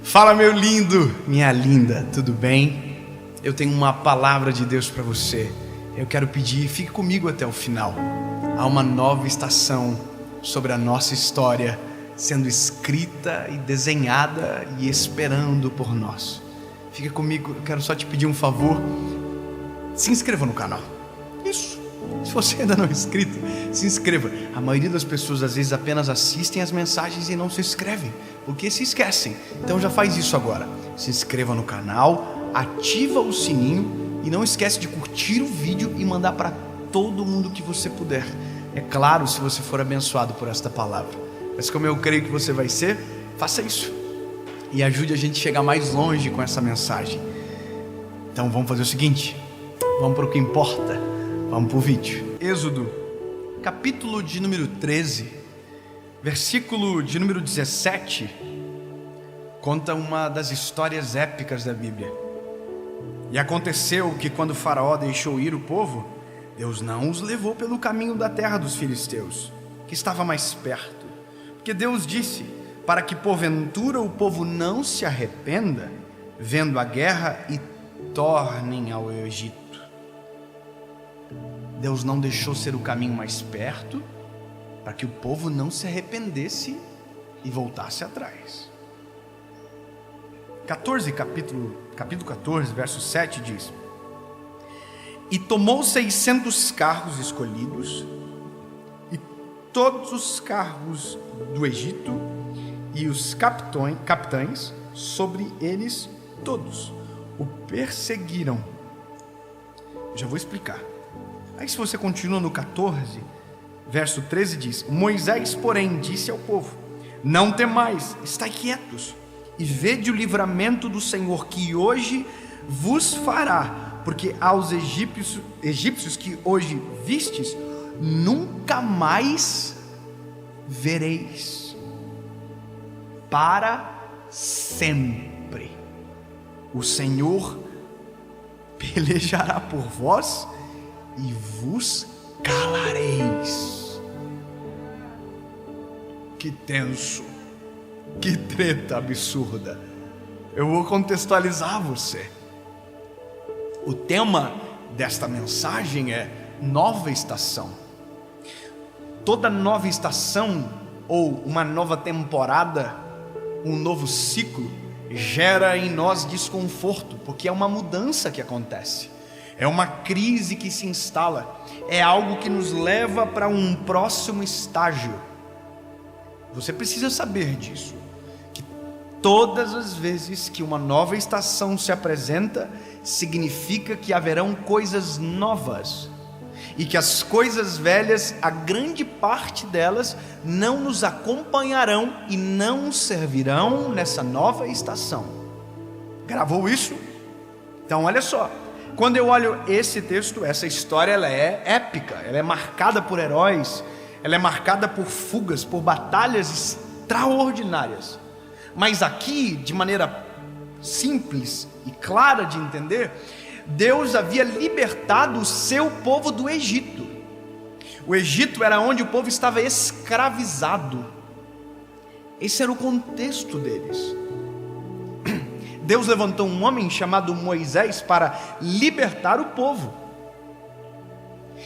Fala, meu lindo, minha linda, tudo bem? Eu tenho uma palavra de Deus para você. Eu quero pedir, fique comigo até o final. Há uma nova estação sobre a nossa história sendo escrita e desenhada e esperando por nós. Fica comigo, eu quero só te pedir um favor. Se inscreva no canal. Isso. Se você ainda não é inscrito, se inscreva. A maioria das pessoas às vezes apenas assistem as mensagens e não se inscrevem, porque se esquecem. Então já faz isso agora. Se inscreva no canal, ativa o sininho e não esquece de curtir o vídeo e mandar para todo mundo que você puder. É claro, se você for abençoado por esta palavra. Mas como eu creio que você vai ser, faça isso e ajude a gente a chegar mais longe com essa mensagem. Então vamos fazer o seguinte, vamos para o que importa. Vamos para o vídeo. Êxodo, capítulo de número 13, versículo de número 17, conta uma das histórias épicas da Bíblia. E aconteceu que quando Faraó deixou ir o povo, Deus não os levou pelo caminho da terra dos filisteus, que estava mais perto. Porque Deus disse, para que porventura o povo não se arrependa, vendo a guerra e tornem ao Egito. Deus não deixou ser o caminho mais perto para que o povo não se arrependesse e voltasse atrás. Capítulo 14, verso 7 diz: E tomou 600 carros escolhidos e todos os carros do Egito e os capitães sobre eles todos o perseguiram. Já vou explicar. Aí se você continua no 14, verso 13 diz: Moisés, porém, disse ao povo: Não temais, estai quietos, e vede o livramento do Senhor que hoje vos fará, porque aos egípcios que hoje vistes, nunca mais vereis, para sempre. O Senhor pelejará por vós e vos calareis. Que tenso, que treta absurda. Eu vou contextualizar você. O tema desta mensagem é nova estação. Toda nova estação ou uma nova temporada, um novo ciclo, gera em nós desconforto, porque é uma mudança que acontece. É uma crise que se instala, é algo que nos leva para um próximo estágio. Você precisa saber disso, que todas as vezes que uma nova estação se apresenta, significa que haverão coisas novas, e que as coisas velhas, a grande parte delas, não nos acompanharão e não servirão nessa nova estação. Gravou isso? Então olha só. Quando eu olho esse texto, essa história, ela é épica, ela é marcada por heróis, ela é marcada por fugas, por batalhas extraordinárias. Mas aqui, de maneira simples e clara de entender, Deus havia libertado o seu povo do Egito. O Egito era onde o povo estava escravizado. Esse era o contexto deles. Deus levantou um homem chamado Moisés para libertar o povo.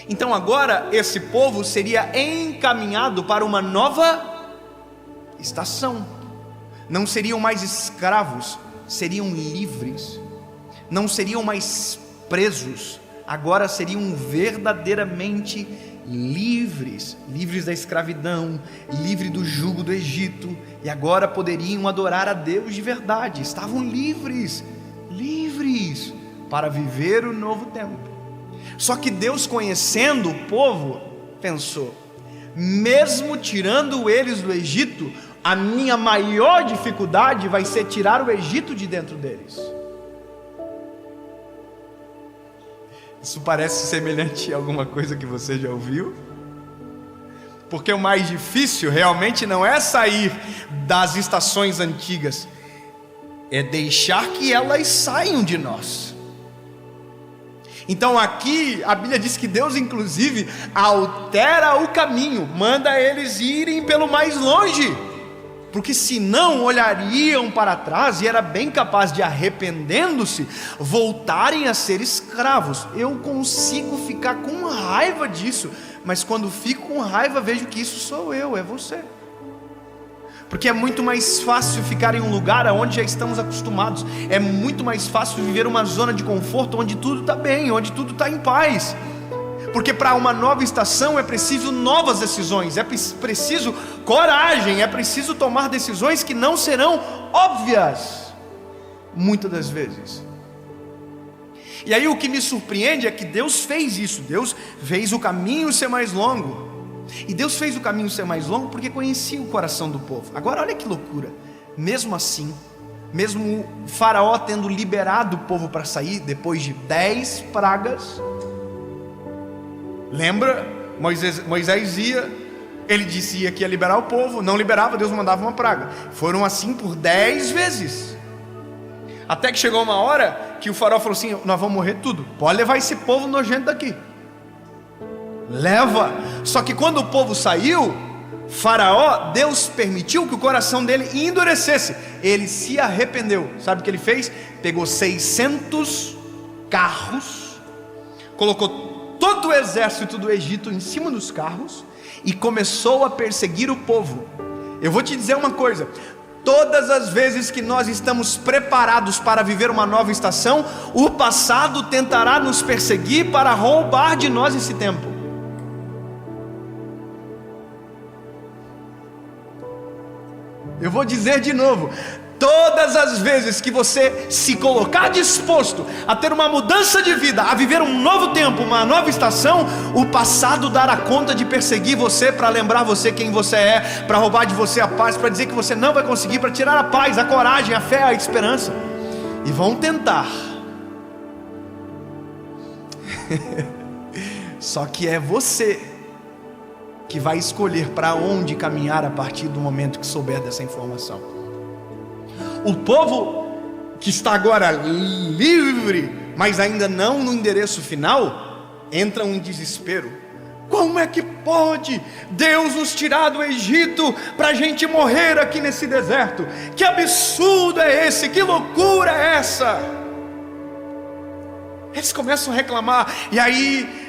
Então agora esse povo seria encaminhado para uma nova estação. Não seriam mais escravos, seriam livres. Não seriam mais presos, agora seriam verdadeiramente livres. Livres da escravidão, livres do jugo do Egito. E agora poderiam adorar a Deus de verdade. Estavam livres para viver o novo tempo. Só que Deus, conhecendo o povo, pensou: mesmo tirando eles do Egito, a minha maior dificuldade vai ser tirar o Egito de dentro deles. Isso parece semelhante a alguma coisa que você já ouviu? Porque o mais difícil realmente não é sair das estações antigas, é deixar que elas saiam de nós. Então aqui a Bíblia diz que Deus inclusive altera o caminho, manda eles irem pelo mais longe, porque senão olhariam para trás e era bem capaz de, arrependendo-se, voltarem a ser escravos. Eu consigo ficar com raiva disso, mas quando fico com raiva vejo que isso sou eu, é você. Porque é muito mais fácil ficar em um lugar onde já estamos acostumados. É muito mais fácil viver uma zona de conforto onde tudo está bem, onde tudo está em paz. Porque para uma nova estação é preciso novas decisões, é preciso coragem, é preciso tomar decisões que não serão óbvias, muitas das vezes. E aí o que me surpreende é que Deus fez isso. Deus fez o caminho ser mais longo. E Deus fez o caminho ser mais longo porque conhecia o coração do povo. Agora olha que loucura. Mesmo assim, mesmo o faraó tendo liberado o povo para sair, depois de 10 pragas, lembra? Moisés ia, ele disse que ia liberar o povo, não liberava, Deus mandava uma praga. Foram assim por 10 vezes. Até que chegou uma hora que o faraó falou assim: nós vamos morrer tudo, pode levar esse povo nojento daqui. Leva. Só que quando o povo saiu, Faraó, Deus permitiu que o coração dele endurecesse. Ele se arrependeu. Sabe o que ele fez? Pegou 600 carros, colocou todo o exército do Egito em cima dos carros e começou a perseguir o povo. Eu vou te dizer uma coisa: todas as vezes que nós estamos preparados para viver uma nova estação, o passado tentará nos perseguir para roubar de nós esse tempo. Eu vou dizer de novo: todas as vezes que você se colocar disposto a ter uma mudança de vida, a viver um novo tempo, uma nova estação, o passado dará conta de perseguir você, para lembrar você quem você é, para roubar de você a paz, para dizer que você não vai conseguir, para tirar a paz, a coragem, a fé, a esperança. E vão tentar. Só que é você que vai escolher para onde caminhar a partir do momento que souber dessa informação. O povo que está agora livre, mas ainda não no endereço final, entra em desespero. Como é que pode Deus nos tirar do Egito para a gente morrer aqui nesse deserto? Que absurdo é esse? Que loucura é essa? Eles começam a reclamar, e aí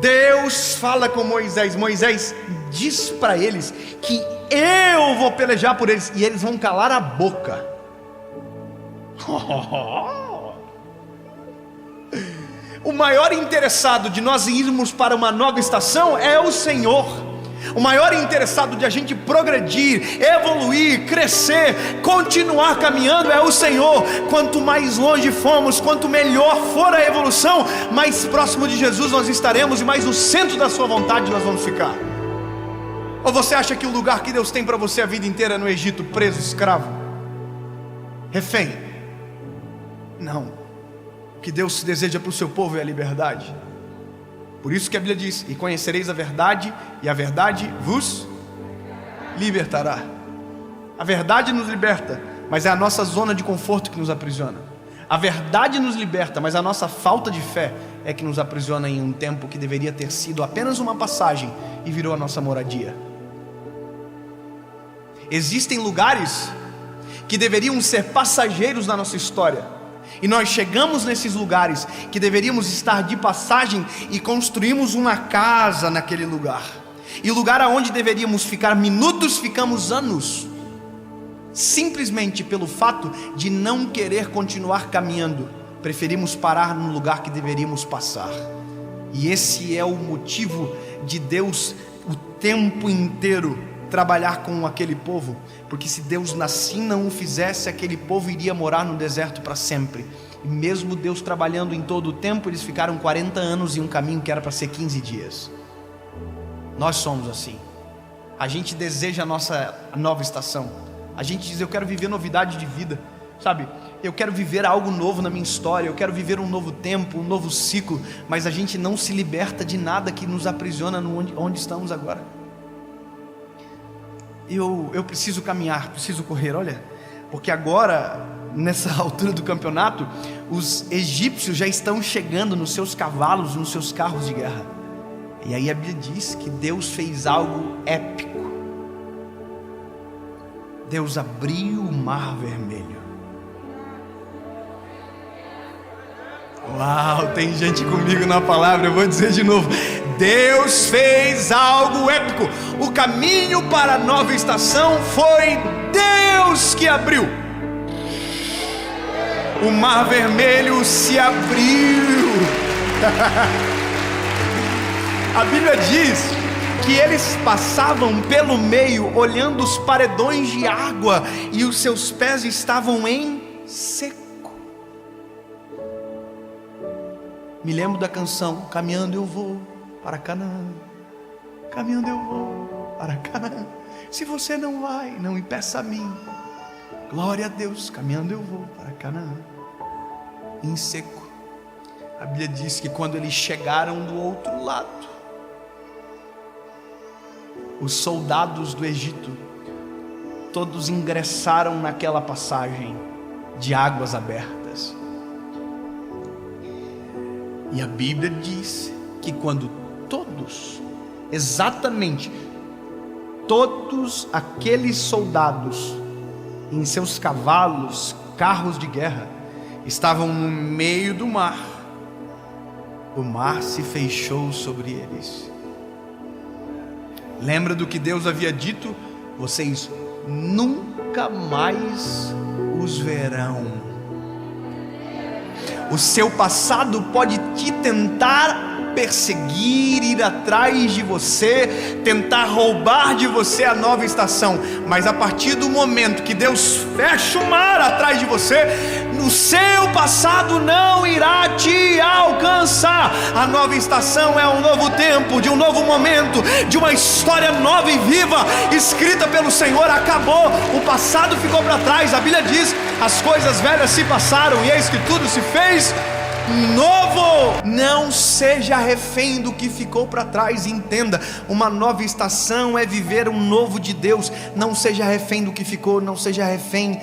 Deus fala com Moisés. Moisés diz para eles que eu vou pelejar por eles, e eles vão calar a boca. O maior interessado de nós irmos para uma nova estação é o Senhor. O maior interessado de a gente progredir, evoluir, crescer, continuar caminhando é o Senhor. Quanto mais longe formos, quanto melhor for a evolução, mais próximo de Jesus nós estaremos e mais no centro da sua vontade nós vamos ficar. Ou você acha que o lugar que Deus tem para você a vida inteira é no Egito, preso, escravo, refém? Não. O que Deus deseja para o seu povo é a liberdade. Por isso que a Bíblia diz: e conhecereis a verdade, e a verdade vos libertará. A verdade nos liberta, mas é a nossa zona de conforto que nos aprisiona. A verdade nos liberta, mas a nossa falta de fé é que nos aprisiona em um tempo que deveria ter sido apenas uma passagem e virou a nossa moradia. Existem lugares que deveriam ser passageiros na nossa história, e nós chegamos nesses lugares que deveríamos estar de passagem e construímos uma casa naquele lugar. E o lugar aonde deveríamos ficar minutos, ficamos anos, simplesmente pelo fato de não querer continuar caminhando. Preferimos parar no lugar que deveríamos passar. E esse é o motivo de Deus o tempo inteiro trabalhar com aquele povo, porque se Deus assim não o fizesse, aquele povo iria morar no deserto para sempre. E mesmo Deus trabalhando em todo o tempo, eles ficaram 40 anos em um caminho que era para ser 15 dias. Nós somos assim. A gente deseja a nossa nova estação. A gente diz: eu quero viver novidade de vida, sabe? Eu quero viver algo novo na minha história, eu quero viver um novo tempo, um novo ciclo. Mas a gente não se liberta de nada que nos aprisiona onde estamos agora. Eu preciso caminhar, preciso correr, olha, porque agora, nessa altura do campeonato, os egípcios já estão chegando nos seus cavalos, nos seus carros de guerra. E aí a Bíblia diz que Deus fez algo épico. Deus abriu o mar vermelho. Uau, tem gente comigo na palavra, eu vou dizer de novo. Deus fez algo épico. O caminho para a nova estação foi Deus que abriu. O mar vermelho se abriu. A Bíblia diz que eles passavam pelo meio olhando os paredões de água e os seus pés estavam em seco. Me lembro da canção: caminhando eu vou para Canaã, caminhando eu vou para Canaã. Se você não vai, não me peça a mim. Glória a Deus, caminhando eu vou para Canaã. Em seco. A Bíblia diz que quando eles chegaram do outro lado, os soldados do Egito todos ingressaram naquela passagem de águas abertas. E a Bíblia diz que quando todos, exatamente todos aqueles soldados em seus cavalos, carros de guerra, estavam no meio do mar, o mar se fechou sobre eles. Lembra do que Deus havia dito? Vocês nunca mais os verão. O seu passado pode te tentar perseguir, ir atrás de você, tentar roubar de você a nova estação, mas a partir do momento que Deus fecha o mar atrás de você, o seu passado não irá te alcançar. A nova estação é um novo tempo, de um novo momento, de uma história nova e viva, escrita pelo Senhor. Acabou, o passado ficou para trás. A Bíblia diz: as coisas velhas se passaram e eis que tudo se fez novo. Não seja refém do que ficou para trás. Entenda, uma nova estação é viver um novo de Deus. Não seja refém do que ficou, não seja refém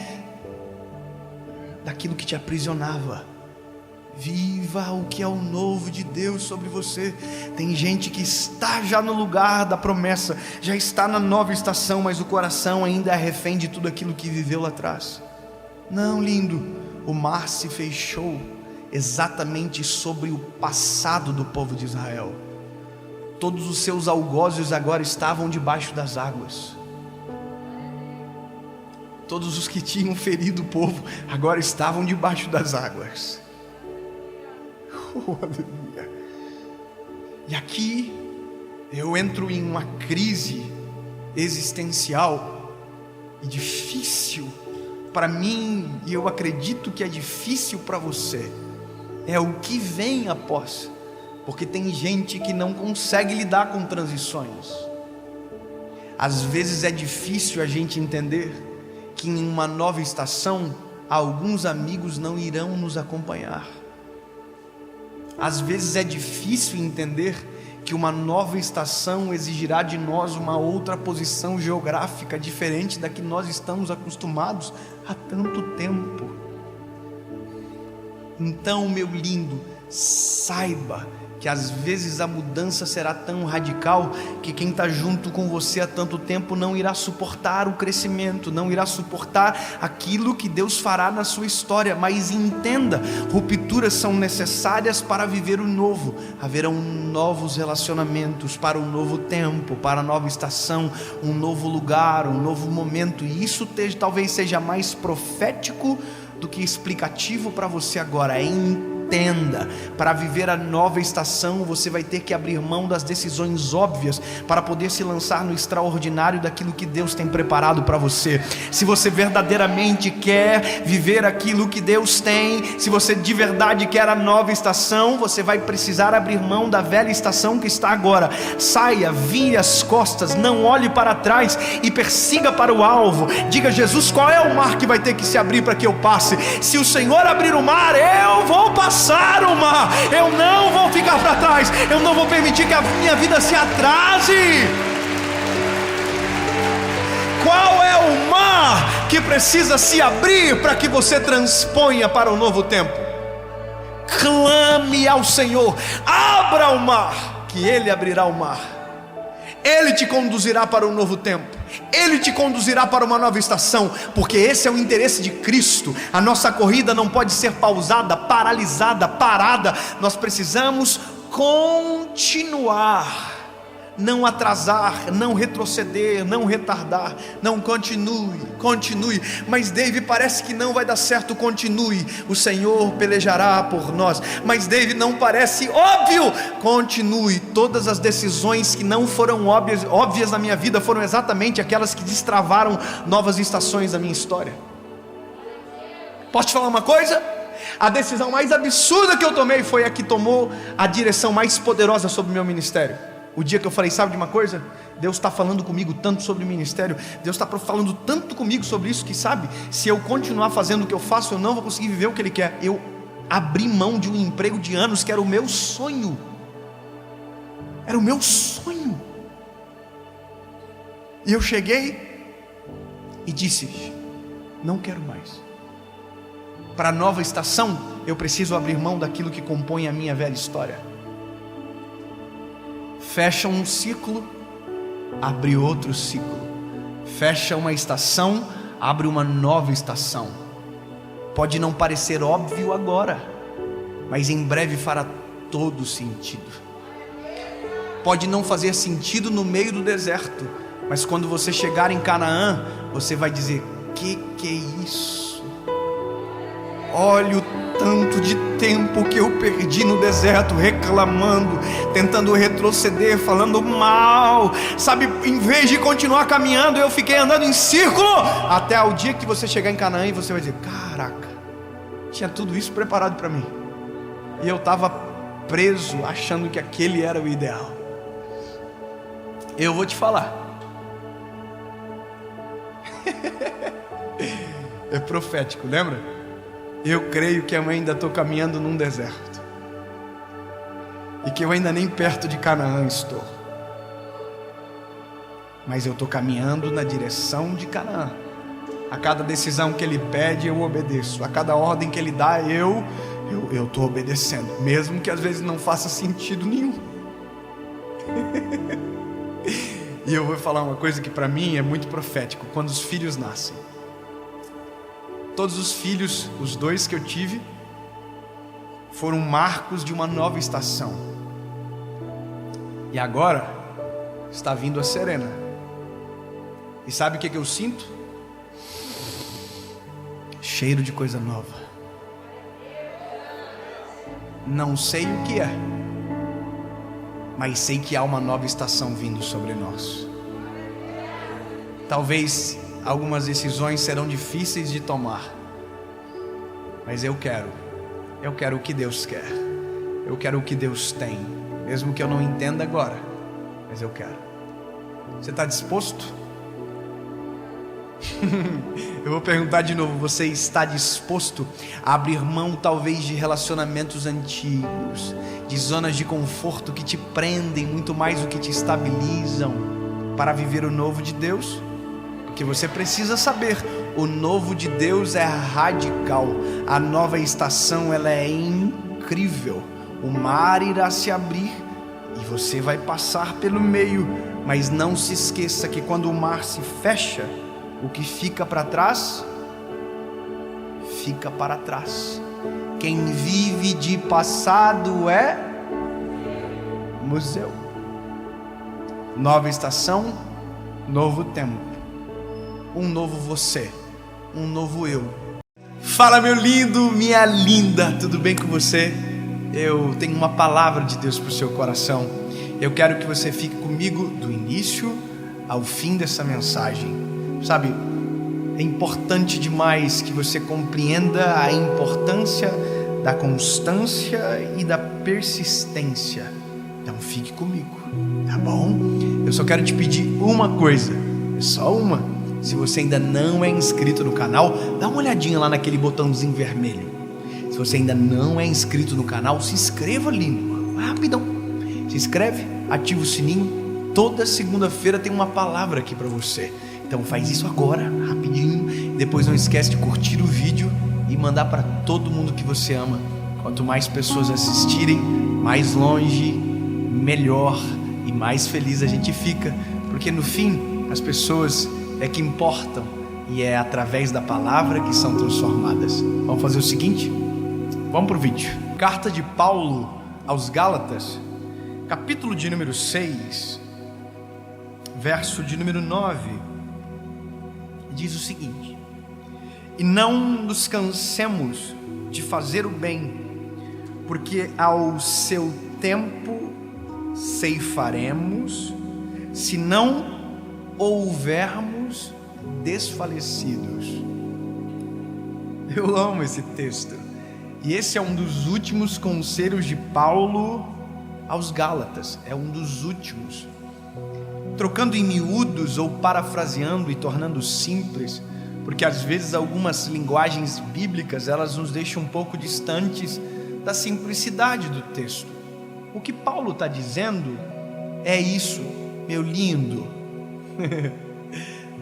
daquilo que te aprisionava. Viva o que é o novo de Deus sobre você. Tem gente que está já no lugar da promessa, já está na nova estação, mas o coração ainda é refém de tudo aquilo que viveu lá atrás. Não, lindo, o mar se fechou exatamente sobre o passado do povo de Israel. Todos os seus algozes agora estavam debaixo das águas. Todos os que tinham ferido o povo agora estavam debaixo das águas. Oh, aleluia. E aqui eu entro em uma crise existencial e difícil para mim, e eu acredito que é difícil para você. É o que vem após, porque tem gente que não consegue lidar com transições. Às vezes é difícil a gente entender que em uma nova estação alguns amigos não irão nos acompanhar. Às vezes é difícil entender que uma nova estação exigirá de nós uma outra posição geográfica diferente da que nós estamos acostumados há tanto tempo. Então, meu lindo, saiba que às vezes a mudança será tão radical que quem está junto com você há tanto tempo não irá suportar o crescimento, não irá suportar aquilo que Deus fará na sua história. Mas entenda, rupturas são necessárias para viver o novo. Haverão novos relacionamentos para um novo tempo, para a nova estação, um novo lugar, um novo momento. E isso talvez seja mais profético do que explicativo para você agora. Entenda, para viver a nova estação você vai ter que abrir mão das decisões óbvias para poder se lançar no extraordinário daquilo que Deus tem preparado para você. Se você verdadeiramente quer viver aquilo que Deus tem, se você de verdade quer a nova estação, você vai precisar abrir mão da velha estação que está agora. Saia, vire as costas, não olhe para trás e persiga para o alvo. Diga: Jesus, qual é o mar que vai ter que se abrir para que eu passe? Se o Senhor abrir o mar, eu vou passar o mar, eu não vou ficar para trás, eu não vou permitir que a minha vida se atrase. Qual é o mar que precisa se abrir para que você transponha para o novo tempo? Clame ao Senhor, abra o mar, que Ele abrirá o mar, Ele te conduzirá para o novo tempo. Ele te conduzirá para uma nova estação, porque esse é o interesse de Cristo. A nossa corrida não pode ser pausada, paralisada, parada. Nós precisamos continuar, não atrasar, não retroceder, não retardar. Não, continue. Mas David, parece que não vai dar certo. Continue, o Senhor pelejará por nós. Mas David, não parece óbvio. Continue. Todas as decisões que não foram óbvias na minha vida foram exatamente aquelas que destravaram novas estações da minha história. Posso te falar uma coisa? A decisão mais absurda que eu tomei foi a que tomou a direção mais poderosa sobre o meu ministério. O dia que eu falei, sabe de uma coisa? Deus está falando comigo tanto sobre o ministério, Deus está falando tanto comigo sobre isso, que sabe, se eu continuar fazendo o que eu faço, eu não vou conseguir viver o que Ele quer. Eu abri mão de um emprego de anos, que era o meu sonho. Era o meu sonho. E eu cheguei e disse, não quero mais. Para a nova estação, eu preciso abrir mão daquilo que compõe a minha velha história. Fecha um ciclo, abre outro ciclo. Fecha uma estação, abre uma nova estação. Pode não parecer óbvio agora, mas em breve fará todo sentido. Pode não fazer sentido no meio do deserto, mas quando você chegar em Canaã, você vai dizer, que é isso? Olha o tanto de tempo que eu perdi no deserto, reclamando, tentando retroceder, falando mal, sabe, em vez de continuar caminhando, eu fiquei andando em círculo, até o dia que você chegar em Canaã e você vai dizer, caraca, tinha tudo isso preparado para mim, e eu estava preso, achando que aquele era o ideal. Eu vou te falar, é profético, lembra? Eu creio que eu ainda estou caminhando num deserto, e que eu ainda nem perto de Canaã estou, mas eu estou caminhando na direção de Canaã. A cada decisão que Ele pede, eu obedeço. A cada ordem que Ele dá, eu estou obedecendo, mesmo que às vezes não faça sentido nenhum. E eu vou falar uma coisa que para mim é muito profético. Quando os filhos nascem, todos os filhos, os 2 que eu tive, foram marcos de uma nova estação. E agora está vindo a Serena. E sabe o que eu sinto? Cheiro de coisa nova. Não sei o que é, mas sei que há uma nova estação vindo sobre nós. Talvez algumas decisões serão difíceis de tomar, mas eu quero o que Deus quer, eu quero o que Deus tem, mesmo que eu não entenda agora, mas eu quero. Você está disposto? Eu vou perguntar de novo, você está disposto a abrir mão talvez de relacionamentos antigos, de zonas de conforto que te prendem muito mais do que te estabilizam, para viver o novo de Deus? Que você precisa saber, o novo de Deus é radical, a nova estação ela é incrível. O mar irá se abrir e você vai passar pelo meio, mas não se esqueça que quando o mar se fecha, o que fica para trás, fica para trás. Quem vive de passado é museu. Nova estação, novo tempo. Um novo você, um novo eu. Fala, meu lindo, minha linda, tudo bem com você? Eu tenho uma palavra de Deus para o seu coração. Eu quero que você fique comigo do início ao fim dessa mensagem. Sabe, é importante demais que você compreenda a importância da constância e da persistência. Então fique comigo, tá bom? Eu só quero te pedir uma coisa, é só uma. Se você ainda não é inscrito no canal, dá uma olhadinha lá naquele botãozinho vermelho. Se você ainda não é inscrito no canal, se inscreva ali, rapidão. Se inscreve, ativa o sininho. Toda segunda-feira tem uma palavra aqui para você. Então faz isso agora, rapidinho. Depois não esquece de curtir o vídeo e mandar para todo mundo que você ama. Quanto mais pessoas assistirem, mais longe, melhor e mais feliz a gente fica. Porque no fim, As pessoas é que importam, e é através da palavra que são transformadas. Vamos fazer o seguinte? Vamos para o vídeo. Carta de Paulo aos Gálatas, capítulo de número 6, verso de número 9, diz o seguinte: e não nos cansemos de fazer o bem, porque ao seu tempo ceifaremos, se não houvermos desfalecidos. Eu amo esse texto, e esse é um dos últimos conselhos de Paulo aos Gálatas, é um dos últimos. Trocando em miúdos ou parafraseando e tornando simples, porque às vezes algumas linguagens bíblicas elas nos deixam um pouco distantes da simplicidade do texto. O que Paulo está dizendo é isso, meu lindo.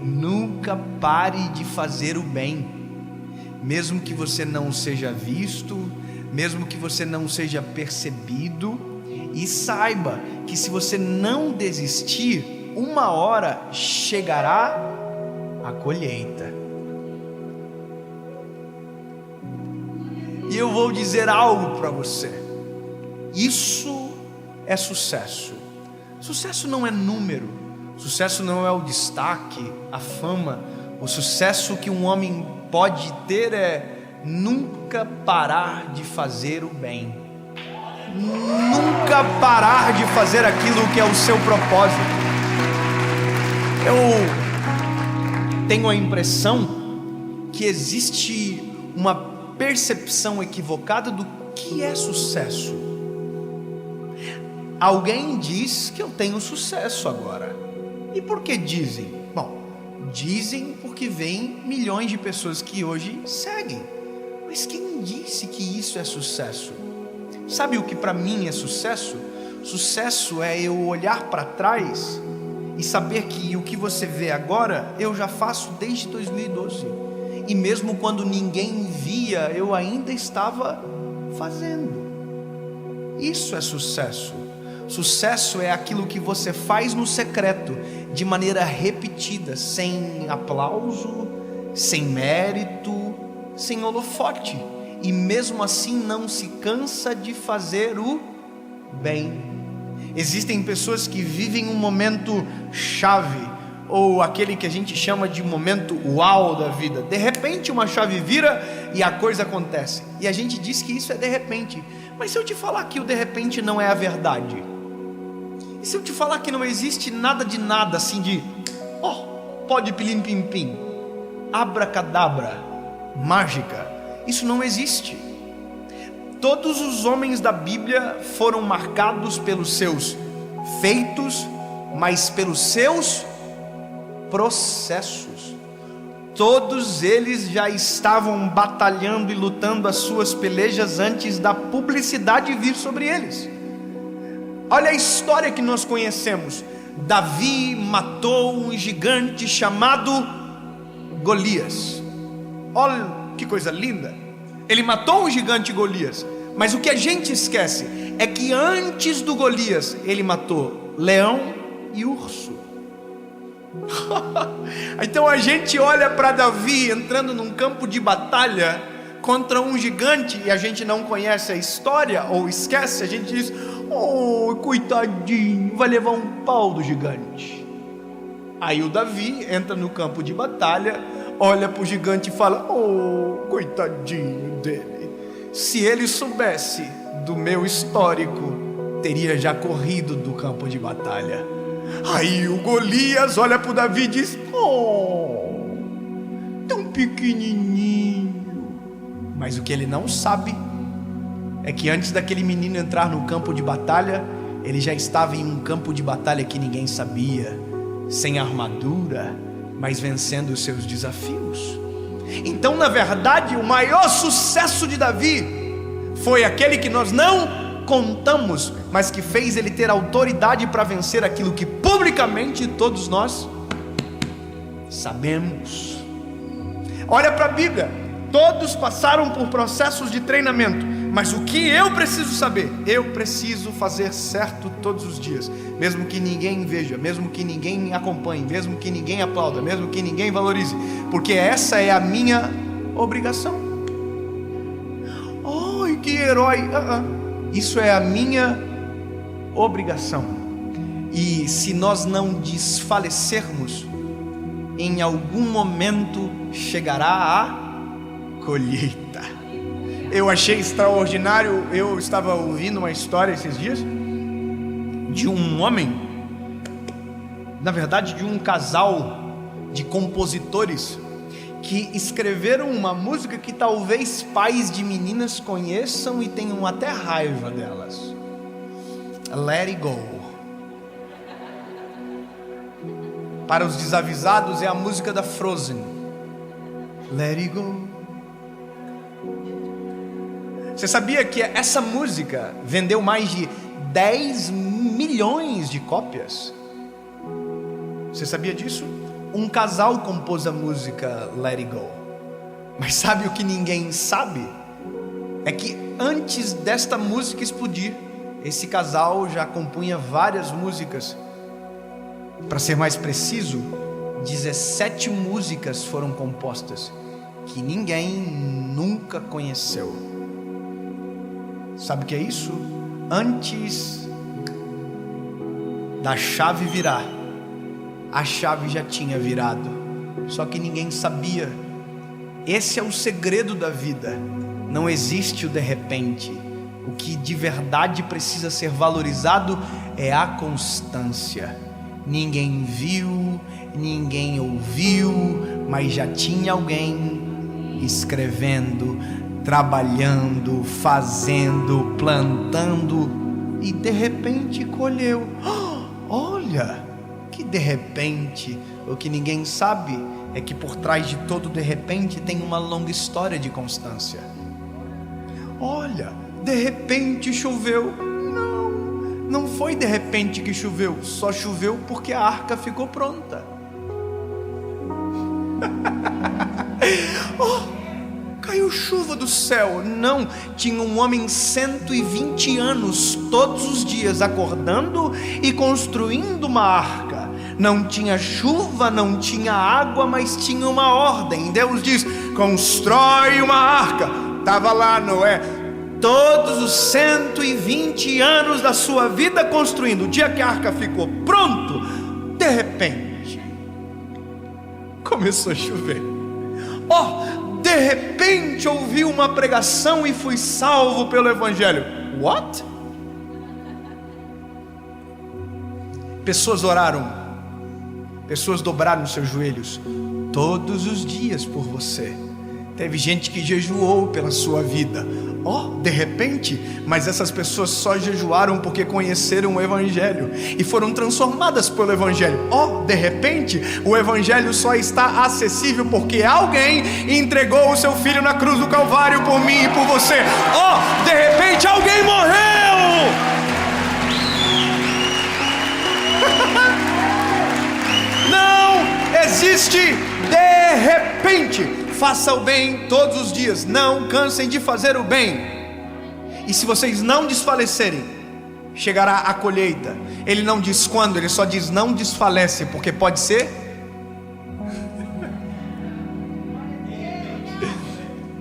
Nunca pare de fazer o bem, mesmo que você não seja visto, mesmo que você não seja percebido, e saiba que se você não desistir, uma hora chegará a colheita. E eu vou dizer algo para você: isso é sucesso. Sucesso não é número, sucesso não é o destaque, a fama. O sucesso que um homem pode ter é nunca parar de fazer o bem, nunca parar de fazer aquilo que é o seu propósito. Eu tenho a impressão que existe uma percepção equivocada do que é sucesso. Alguém diz que eu tenho sucesso agora. E por que dizem? Bom, dizem porque vem milhões de pessoas que hoje seguem. Mas quem disse que isso é sucesso? Sabe o que para mim é sucesso? Sucesso é eu olhar para trás e saber que o que você vê agora eu já faço desde 2012. E mesmo quando ninguém via, eu ainda estava fazendo. Isso é sucesso. Sucesso é aquilo que você faz no secreto, de maneira repetida, sem aplauso, sem mérito, sem holofote, e mesmo assim não se cansa de fazer o bem. Existem pessoas que vivem um momento chave, ou aquele que a gente chama de momento uau da vida. De repente uma chave vira e a coisa acontece, e a gente diz que isso é de repente. Mas se eu te falar que o de repente não é a verdade, e se eu te falar que não existe nada de nada, assim de pode pilim pim pim, abracadabra, mágica, isso não existe. Todos os homens da Bíblia foram marcados pelos seus feitos, mas pelos seus processos. Todos eles já estavam batalhando e lutando as suas pelejas antes da publicidade vir sobre eles. Olha a história que nós conhecemos. Davi matou um gigante chamado Golias. Olha que coisa linda. Ele matou o gigante Golias. Mas o que a gente esquece é que antes do Golias ele matou leão e urso. Então a gente olha para Davi entrando num campo de batalha contra um gigante e a gente não conhece a história ou esquece. A gente diz: coitadinho, vai levar um pau do gigante. Aí o Davi entra no campo de batalha, olha para o gigante e fala: coitadinho dele. Se ele soubesse do meu histórico, teria já corrido do campo de batalha. Aí o Golias olha para o Davi e diz: tão pequenininho. Mas o que ele não sabe é que antes daquele menino entrar no campo de batalha, ele já estava em um campo de batalha que ninguém sabia, sem armadura, mas vencendo os seus desafios. Então, na verdade, o maior sucesso de Davi foi aquele que nós não contamos, mas que fez ele ter autoridade para vencer aquilo que publicamente todos nós sabemos. Olha para a Bíblia, todos passaram por processos de treinamento, Mas o que eu preciso saber? Eu preciso fazer certo todos os dias, mesmo que ninguém veja, mesmo que ninguém acompanhe, mesmo que ninguém aplauda, mesmo que ninguém valorize, porque essa é a minha obrigação. Ai, que herói! Isso é a minha obrigação. E se nós não desfalecermos, em algum momento chegará a colheita. Eu achei extraordinário, eu estava ouvindo uma história esses dias de um homem, na verdade de um casal de compositores que escreveram uma música que talvez pais de meninas conheçam e tenham até raiva delas. Let It Go. Para os desavisados é a música da Frozen. Let It Go. Você sabia que essa música vendeu mais de 10 milhões de cópias? Você sabia disso? Um casal compôs a música Let It Go. Mas sabe o que ninguém sabe? É que antes desta música explodir, esse casal já compunha várias músicas. Para ser mais preciso, 17 músicas foram compostas que ninguém nunca conheceu. Sabe o que é isso? Antes da chave virar, a chave já tinha virado, só que ninguém sabia. Esse é o segredo da vida. Não existe o de repente. O que de verdade precisa ser valorizado é a constância. Ninguém viu, ninguém ouviu, mas já tinha alguém escrevendo, trabalhando, fazendo, plantando, e de repente colheu. Olha, que de repente. O que ninguém sabe é que por trás de todo de repente tem uma longa história de constância. Olha, de repente choveu. Não foi de repente que choveu, só choveu porque a arca ficou pronta. Caiu chuva do céu. Não, tinha um homem 120 anos, todos os dias acordando e construindo uma arca. Não tinha chuva, não tinha água, mas tinha uma ordem. Deus diz: constrói uma arca. Estava lá Noé, todos os 120 anos da sua vida construindo. O dia que a arca ficou pronto, de repente começou a chover. De repente ouvi uma pregação e fui salvo pelo Evangelho. What? Pessoas oraram, pessoas dobraram seus joelhos todos os dias por você. Teve gente que jejuou pela sua vida. De repente, mas essas pessoas só jejuaram porque conheceram o Evangelho e foram transformadas pelo Evangelho. De repente, o Evangelho só está acessível porque alguém entregou o seu filho na cruz do Calvário por mim e por você. De repente, alguém morreu. Não existe de repente. Faça o bem todos os dias, não cansem de fazer o bem. E se vocês não desfalecerem, chegará a colheita. Ele não diz quando, ele só diz não desfalece, porque pode ser.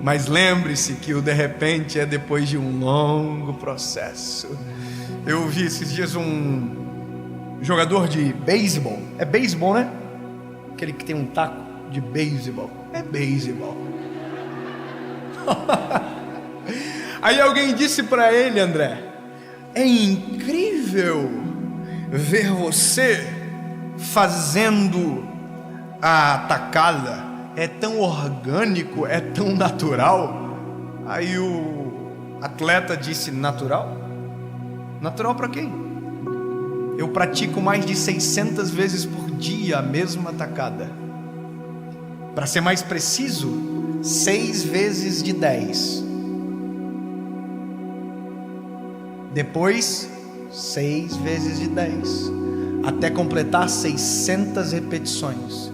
Mas lembre-se que o de repente é depois de um longo processo. Eu vi esses dias um jogador de beisebol. É beisebol, né? Aquele que tem um taco de beisebol. É beisebol. Aí alguém disse para ele: André, é incrível ver você fazendo a tacada. É tão orgânico, é tão natural. Aí o atleta disse: natural? Natural para quem? Eu pratico mais de 600 vezes por dia a mesma tacada. Para ser mais preciso, 6 vezes de 10. Depois, 6 vezes de 10. Até completar 600 repetições.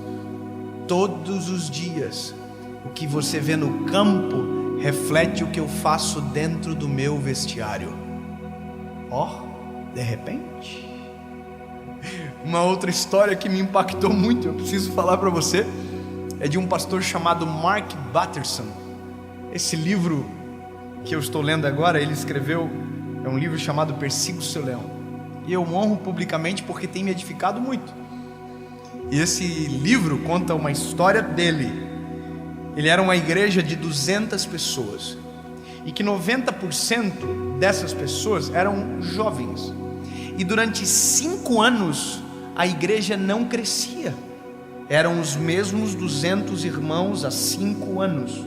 Todos os dias. O que você vê no campo reflete o que eu faço dentro do meu vestiário. De repente. Uma outra história que me impactou muito, eu preciso falar para você, é de um pastor chamado Mark Batterson. Esse livro que eu estou lendo agora, ele escreveu, é um livro chamado Persiga o Seu Leão. E eu honro publicamente porque tem me edificado muito. E esse livro conta uma história dele. Ele era uma igreja de 200 pessoas. E que 90% dessas pessoas eram jovens. E durante 5 anos, a igreja não crescia. Eram os mesmos 200 irmãos há 5 anos.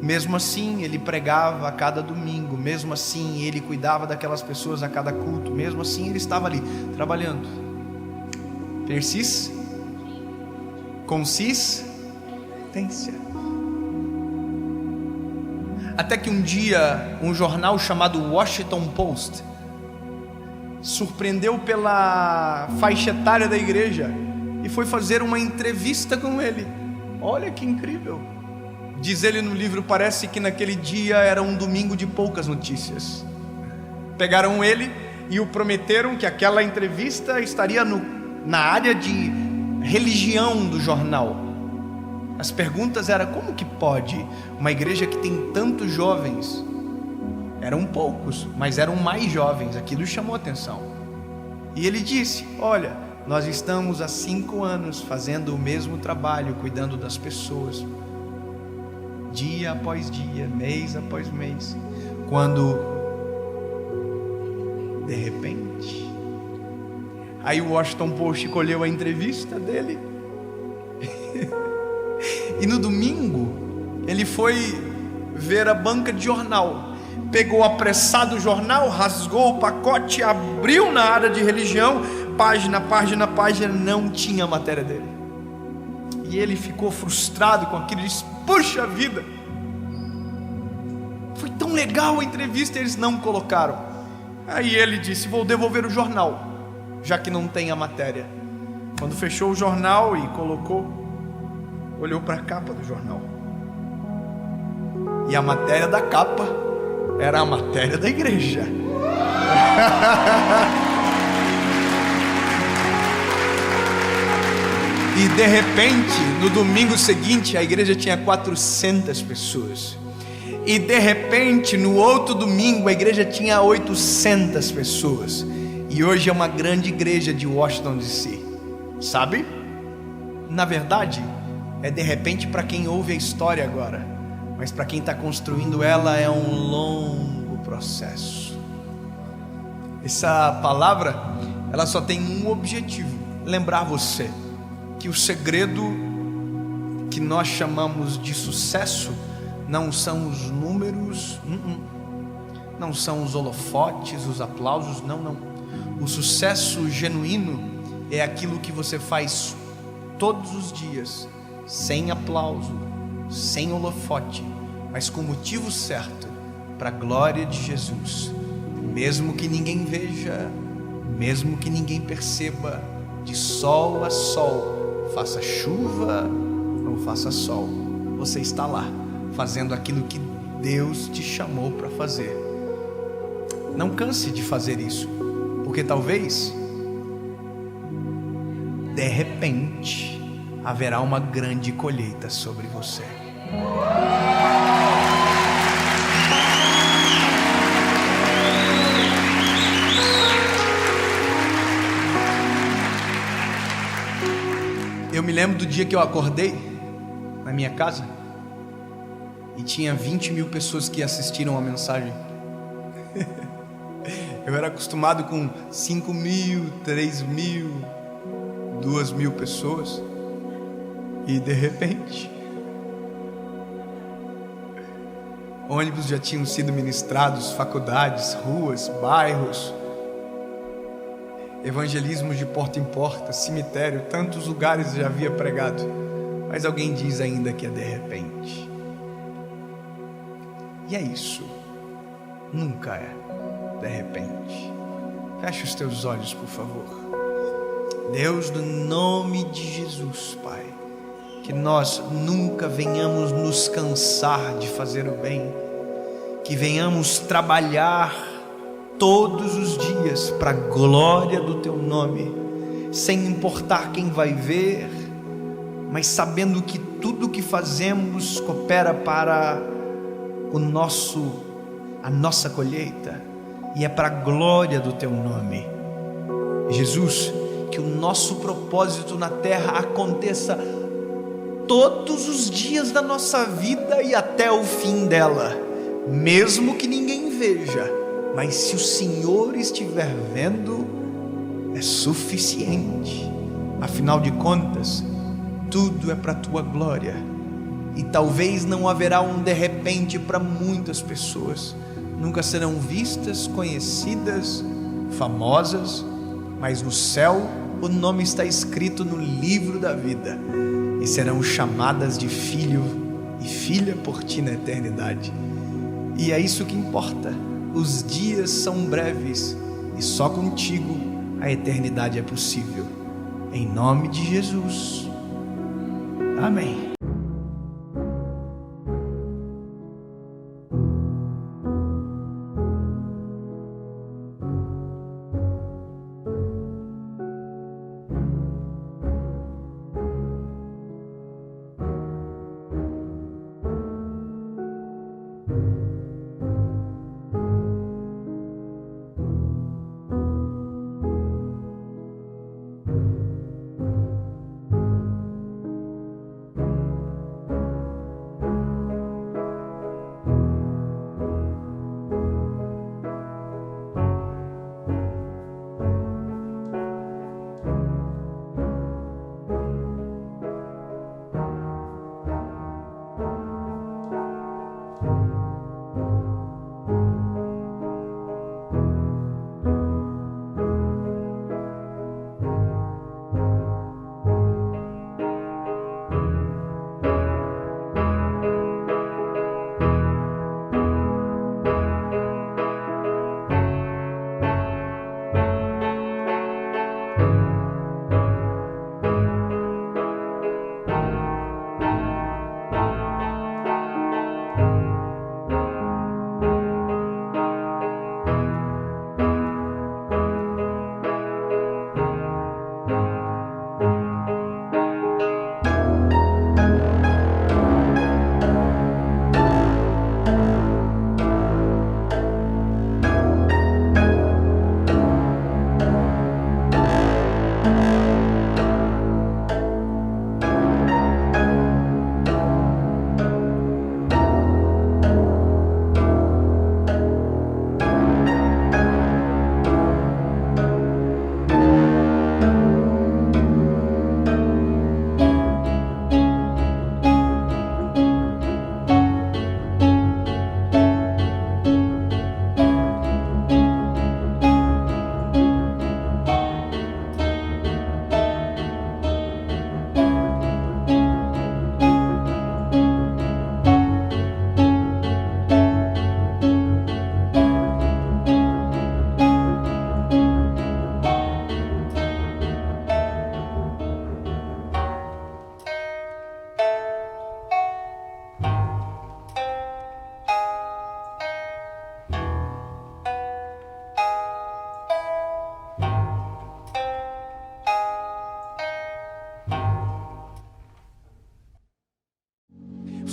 Mesmo assim, ele pregava a cada domingo. Mesmo assim, ele cuidava daquelas pessoas a cada culto. Mesmo assim, ele estava ali, trabalhando. Consistência. Até que um dia, um jornal chamado Washington Post surpreendeu pela faixa etária da igreja e foi fazer uma entrevista com ele. Olha que incrível. Diz ele no livro, parece que naquele dia era um domingo de poucas notícias. Pegaram ele e o prometeram que aquela entrevista estaria na área de religião do jornal. As perguntas eram: como que pode uma igreja que tem tantos jovens? Eram poucos, mas eram mais jovens. Aquilo chamou atenção. E ele disse: olha, nós estamos há 5 anos fazendo o mesmo trabalho, cuidando das pessoas, dia após dia, mês após mês. Quando de repente, aí o Washington Post colheu a entrevista dele e no domingo ele foi ver a banca de jornal, pegou apressado o jornal, rasgou o pacote, abriu na área de religião, página, não tinha a matéria dele. E ele ficou frustrado com aquilo, disse: puxa vida, foi tão legal a entrevista, eles não colocaram. Aí ele disse: vou devolver o jornal, já que não tem a matéria. Quando fechou o jornal e colocou, olhou para a capa do jornal, e a matéria da capa era a matéria da igreja. E de repente, no domingo seguinte, a igreja tinha 400 pessoas. E de repente, no outro domingo, a igreja tinha 800 pessoas. E hoje é uma grande igreja de Washington DC. Sabe? Na verdade, é de repente para quem ouve a história agora. Mas para quem está construindo ela é um longo processo. Essa palavra, ela só tem um objetivo: lembrar você que o segredo que nós chamamos de sucesso não são os números, não são os holofotes, os aplausos, não. O sucesso genuíno é aquilo que você faz todos os dias, sem aplauso, sem holofote, mas com o motivo certo, para a glória de Jesus. Mesmo que ninguém veja, mesmo que ninguém perceba, de sol a sol, faça chuva ou faça sol, você está lá, fazendo aquilo que Deus te chamou para fazer. Não canse de fazer isso, porque talvez, de repente, haverá uma grande colheita sobre você. Eu me lembro do dia que eu acordei na minha casa e tinha 20 mil pessoas que assistiram a mensagem. Eu era acostumado com 5 mil, 3 mil, 2 mil pessoas. E de repente, ônibus já tinham sido ministrados, faculdades, ruas, bairros, evangelismos de porta em porta, cemitério, tantos lugares já havia pregado. Mas alguém diz ainda que é de repente. E é isso, nunca é de repente. Feche os teus olhos, por favor. Deus, no nome de Jesus, Pai, que nós nunca venhamos nos cansar de fazer o bem, que venhamos trabalhar todos os dias para a glória do Teu nome, sem importar quem vai ver, mas sabendo que tudo que fazemos coopera para a nossa colheita, e é para a glória do Teu nome. Jesus, que o nosso propósito na terra aconteça todos os dias da nossa vida e até o fim dela, mesmo que ninguém veja, mas se o Senhor estiver vendo, é suficiente. Afinal de contas, tudo é para a Tua glória, e talvez não haverá um de repente para muitas pessoas, nunca serão vistas, conhecidas, famosas, mas no céu o nome está escrito no livro da vida, e serão chamadas de filho e filha por Ti na eternidade. E é isso que importa. Os dias são breves, e só contigo a eternidade é possível. Em nome de Jesus. Amém.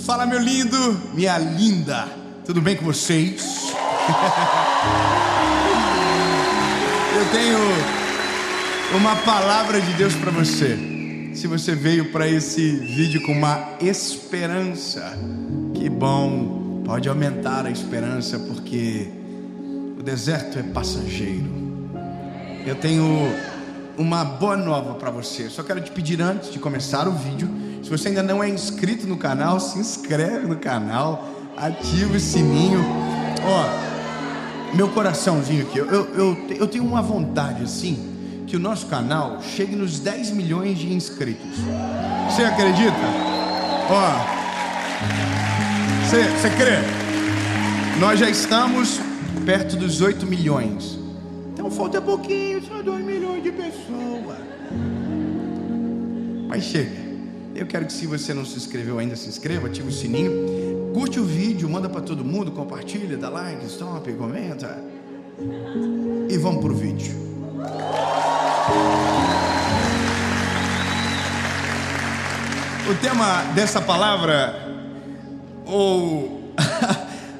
Fala, meu lindo, minha linda, tudo bem com vocês? Eu tenho uma palavra de Deus para você. Se você veio para esse vídeo com uma esperança, que bom, pode aumentar a esperança, porque o deserto é passageiro. Eu tenho uma boa nova para você. Só quero te pedir, antes de começar o vídeo, se você ainda não é inscrito no canal, se inscreve no canal, ativa o sininho. Ó, meu coraçãozinho aqui, eu tenho uma vontade assim, que o nosso canal chegue nos 10 milhões de inscritos. Você acredita? Ó, você crê? Nós já estamos perto dos 8 milhões. Então falta pouquinho, só 2 milhões de pessoas. Mas chega. Eu quero que, se você não se inscreveu ainda, se inscreva, ativa o sininho, curte o vídeo, manda para todo mundo, compartilha, dá like, stop, comenta. E vamos pro vídeo. O tema dessa palavra, ou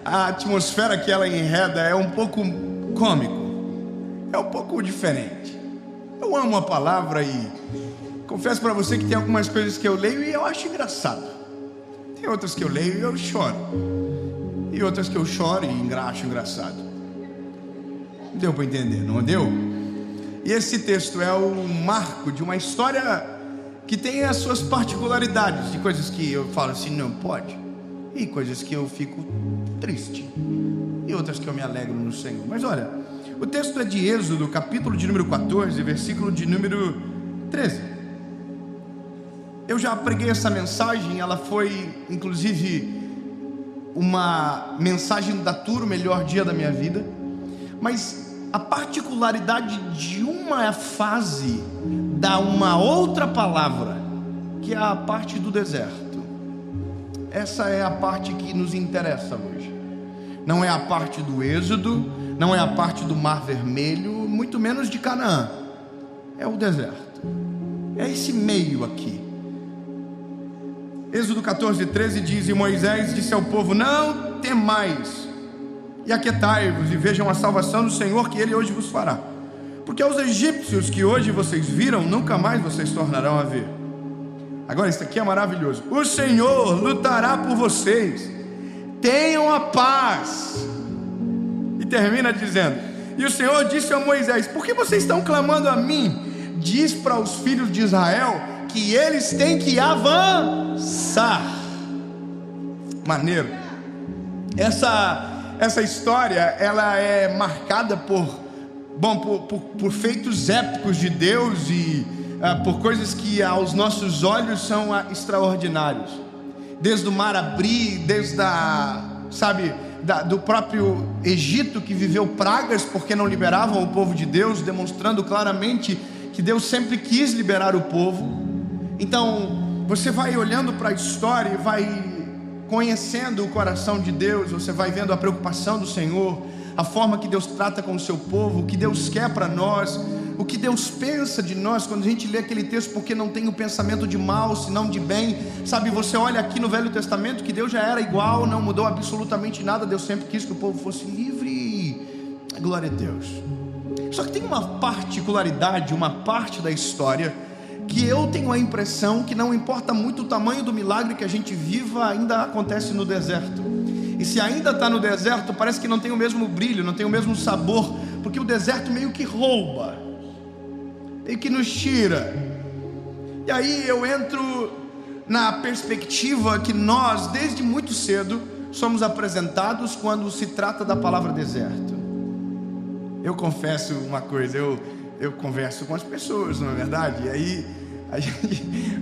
a atmosfera que ela enreda, é um pouco cômico, é um pouco diferente. Eu amo a palavra e confesso para você que tem algumas coisas que eu leio e eu acho engraçado. Tem outras que eu leio e eu choro. E outras que eu choro e acho engraçado. Deu para entender, não deu? E esse texto é o marco de uma história que tem as suas particularidades, de coisas que eu falo assim, não pode, e coisas que eu fico triste, e outras que eu me alegro no Senhor. Mas olha, o texto é de Êxodo, capítulo de número 14, versículo de número 13. Eu já preguei essa mensagem, ela foi inclusive uma mensagem da tour, o melhor dia da minha vida. Mas a particularidade de uma fase dá uma outra palavra, que é a parte do deserto. Essa é a parte que nos interessa hoje. Não é a parte do Êxodo, não é a parte do Mar Vermelho, muito menos de Canaã. É o deserto. É esse meio aqui. Êxodo 14, 13 diz: E Moisés disse ao povo: Não temais, e aquietai-vos, e vejam a salvação do Senhor que Ele hoje vos fará. Porque aos egípcios que hoje vocês viram, nunca mais vocês tornarão a ver. Agora, isso aqui é maravilhoso. O Senhor lutará por vocês, tenham a paz. E termina dizendo: E o Senhor disse a Moisés: Por que vocês estão clamando a mim? Diz para os filhos de Israel que eles têm que avançar. Maneiro. Essa história, ela é marcada por feitos épicos de Deus e por coisas que aos nossos olhos são extraordinários. Desde o mar abrir, desde do próprio Egito, que viveu pragas porque não liberavam o povo de Deus, demonstrando claramente que Deus sempre quis liberar o povo. Então você vai olhando para a história e vai conhecendo o coração de Deus, você vai vendo a preocupação do Senhor, a forma que Deus trata com o seu povo, o que Deus quer para nós, o que Deus pensa de nós. Quando a gente lê aquele texto, porque não tem o pensamento de mal, senão de bem, sabe, você olha aqui no Velho Testamento, que Deus já era igual, não mudou absolutamente nada, Deus sempre quis que o povo fosse livre, glória a Deus. Só que tem uma particularidade, uma parte da história, que eu tenho a impressão que não importa muito o tamanho do milagre que a gente viva, ainda acontece no deserto. E se ainda está no deserto, parece que não tem o mesmo brilho, não tem o mesmo sabor, porque o deserto meio que rouba, meio que nos tira. E aí eu entro na perspectiva que nós, desde muito cedo, somos apresentados quando se trata da palavra deserto. Eu confesso uma coisa, eu converso com as pessoas, não é verdade? E aí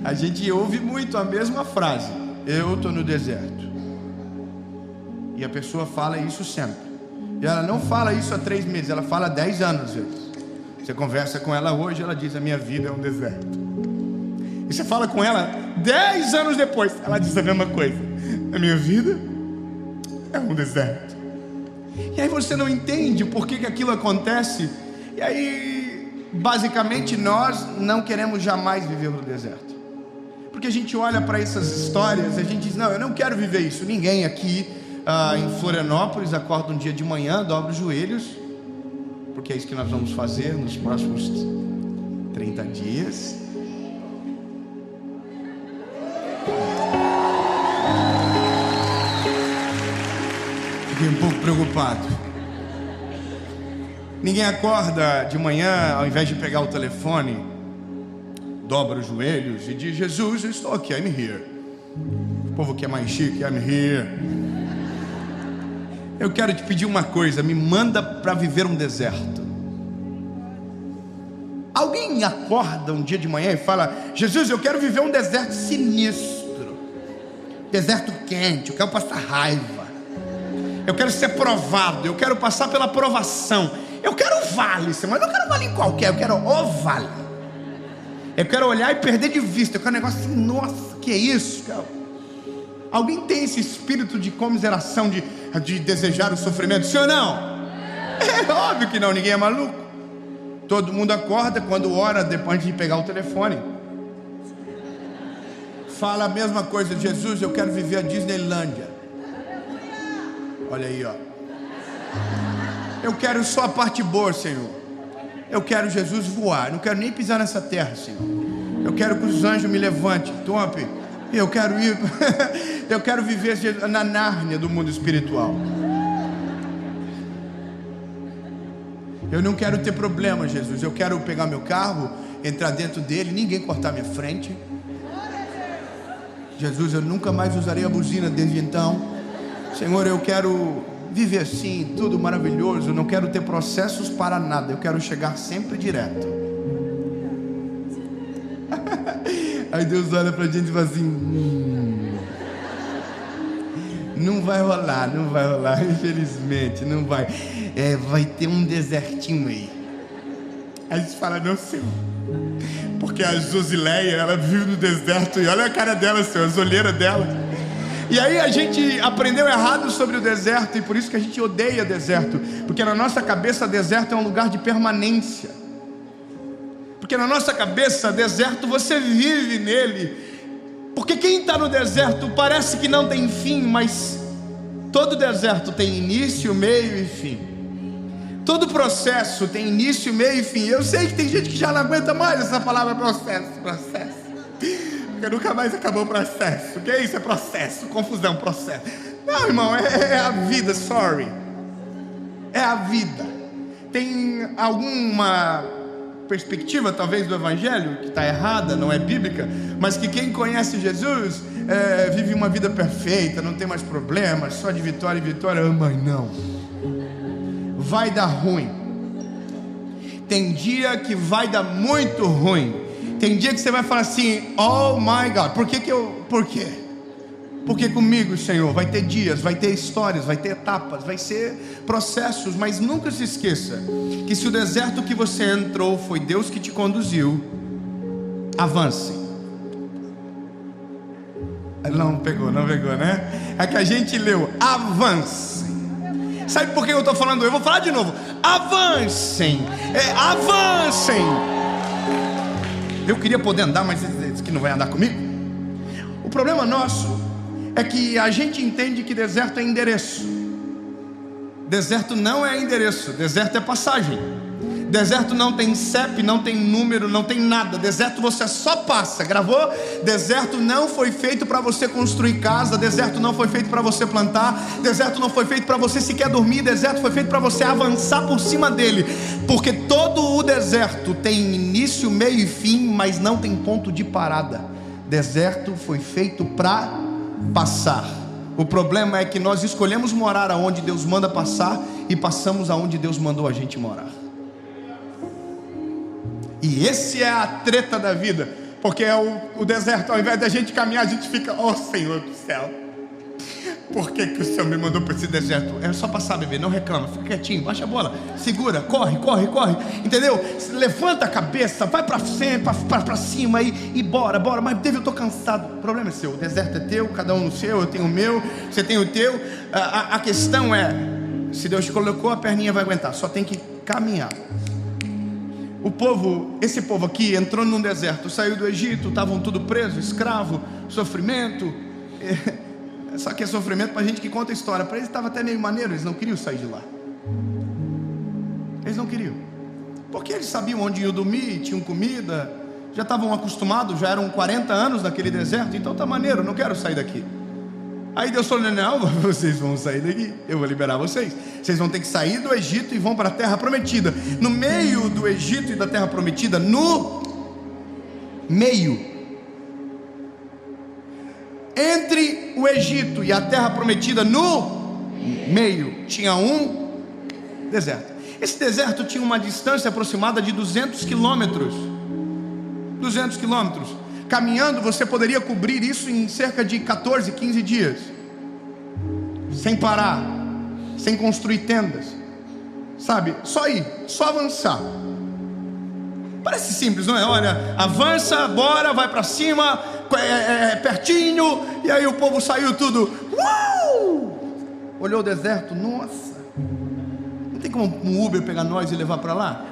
a gente ouve muito a mesma frase: eu estou no deserto. E a pessoa fala isso sempre. E ela não fala isso há 3 meses, ela fala há 10 anos às vezes. Você conversa com ela hoje, ela diz: a minha vida é um deserto. E você fala com ela 10 anos depois, ela diz a mesma coisa: a minha vida é um deserto. E aí você não entende por que aquilo acontece. E aí, basicamente, nós não queremos jamais viver no deserto, porque a gente olha para essas histórias, a gente diz: não, eu não quero viver isso. Ninguém aqui em Florianópolis acorda um dia de manhã, dobra os joelhos, porque é isso que nós vamos fazer nos próximos 30 dias. Fiquei um pouco preocupado. Ninguém acorda de manhã, ao invés de pegar o telefone, dobra os joelhos e diz: Jesus, eu estou aqui, I'm here. O povo que é mais chique, I'm here. Eu quero te pedir uma coisa: me manda para viver um deserto. Alguém acorda um dia de manhã e fala: Jesus, eu quero viver um deserto sinistro, deserto quente, eu quero passar raiva, eu quero ser provado, eu quero passar pela provação, eu quero vale, mas eu não quero vale qualquer, eu quero o vale. Eu quero olhar e perder de vista. Eu quero um negócio assim, nossa, que é isso? Alguém tem esse espírito de comiseração, de desejar o sofrimento? Sim ou não? É óbvio que não, ninguém é maluco. Todo mundo acorda quando ora depois de pegar o telefone. Fala a mesma coisa: Jesus, eu quero viver a Disneylândia. Olha aí, ó. Eu quero só a parte boa, Senhor. Eu quero, Jesus, voar. Não quero nem pisar nessa terra, Senhor. Eu quero que os anjos me levantem. Top. Eu quero ir. Eu quero viver na Nárnia do mundo espiritual. Eu não quero ter problema, Jesus. Eu quero pegar meu carro, entrar dentro dele, ninguém cortar minha frente. Jesus, eu nunca mais usarei a buzina desde então. Senhor, eu quero viver assim, tudo maravilhoso. Eu não quero ter processos para nada. Eu quero chegar sempre direto. Aí Deus olha pra gente e fala assim: não vai rolar, infelizmente, não vai. Vai ter um desertinho aí. Aí a gente fala: não, Senhor, porque a Josileia, ela vive no deserto. E olha a cara dela, Senhor, as olheiras dela. E aí a gente aprendeu errado sobre o deserto, e por isso que a gente odeia deserto, porque na nossa cabeça deserto é um lugar de permanência. Porque na nossa cabeça deserto você vive nele. Porque quem está no deserto parece que não tem fim, mas todo deserto tem início, meio e fim. Todo processo tem início, meio e fim. Eu sei que tem gente que já não aguenta mais essa palavra processo. Porque nunca mais acabou o processo. O que é isso? É processo, confusão, processo. Não, irmão, é a vida, sorry. É a vida. Tem alguma perspectiva talvez do evangelho que está errada, não é bíblica, mas que quem conhece Jesus vive uma vida perfeita, não tem mais problemas, só de vitória em vitória. Mas não, vai dar ruim. Tem dia que vai dar muito ruim. Tem dia que você vai falar assim: oh my God, por quê? Porque comigo, Senhor, vai ter dias, vai ter histórias, vai ter etapas, vai ser processos. Mas nunca se esqueça que se o deserto que você entrou foi Deus que te conduziu, avance. Não pegou, né? É que a gente leu, avance. Sabe por que eu estou falando? Eu vou falar de novo: avancem, avancem. Eu queria poder andar, mas diz que não vai andar comigo. O problema nosso é que a gente entende que deserto é endereço. Deserto não é endereço, deserto é passagem. Deserto não tem CEP, não tem número, não tem nada. Deserto você só passa, gravou? Deserto não foi feito para você construir casa. Deserto não foi feito para você plantar. Deserto não foi feito para você sequer dormir. Deserto foi feito para você avançar por cima dele. Porque todo o deserto tem início, meio e fim, mas não tem ponto de parada. Deserto foi feito para passar. O problema é que nós escolhemos morar aonde Deus manda passar e passamos aonde Deus mandou a gente morar. E esse é a treta da vida. Porque é o deserto, ao invés da gente caminhar, a gente fica: oh Senhor do céu, por que o Senhor me mandou para esse deserto? É só passar, bebê, não reclama, fica quietinho, baixa a bola, segura, corre, entendeu? Levanta a cabeça, vai para cima e bora, mas Deus, eu estou cansado. O problema é seu, o deserto é teu, cada um no seu, eu tenho o meu, você tem o teu. A questão é, se Deus te colocou, a perninha vai aguentar, só tem que caminhar. Esse povo aqui entrou num deserto, saiu do Egito, estavam tudo preso, escravo, sofrimento. Só que é sofrimento para gente que conta a história. Para eles estava até meio maneiro, eles não queriam sair de lá. Eles não queriam, porque eles sabiam onde iam dormir, tinham comida, já estavam acostumados, já eram 40 anos naquele deserto. Então tá maneiro, não quero sair daqui. Aí Deus falou: não, vocês vão sair daqui, eu vou liberar vocês. Vocês vão ter que sair do Egito e vão para a terra prometida. No meio do Egito e da terra prometida, no meio, entre o Egito e a terra prometida, no meio, tinha um deserto. Esse deserto tinha uma distância aproximada de 200 quilômetros. 200 quilômetros. Caminhando você poderia cobrir isso em cerca de 14, 15 dias, sem parar, sem construir tendas, sabe? Só ir, só avançar. Parece simples, não é? Olha, avança, bora, vai para cima, pertinho. E aí o povo saiu tudo. Olhou o deserto, nossa, não tem como um Uber pegar nós e levar para lá?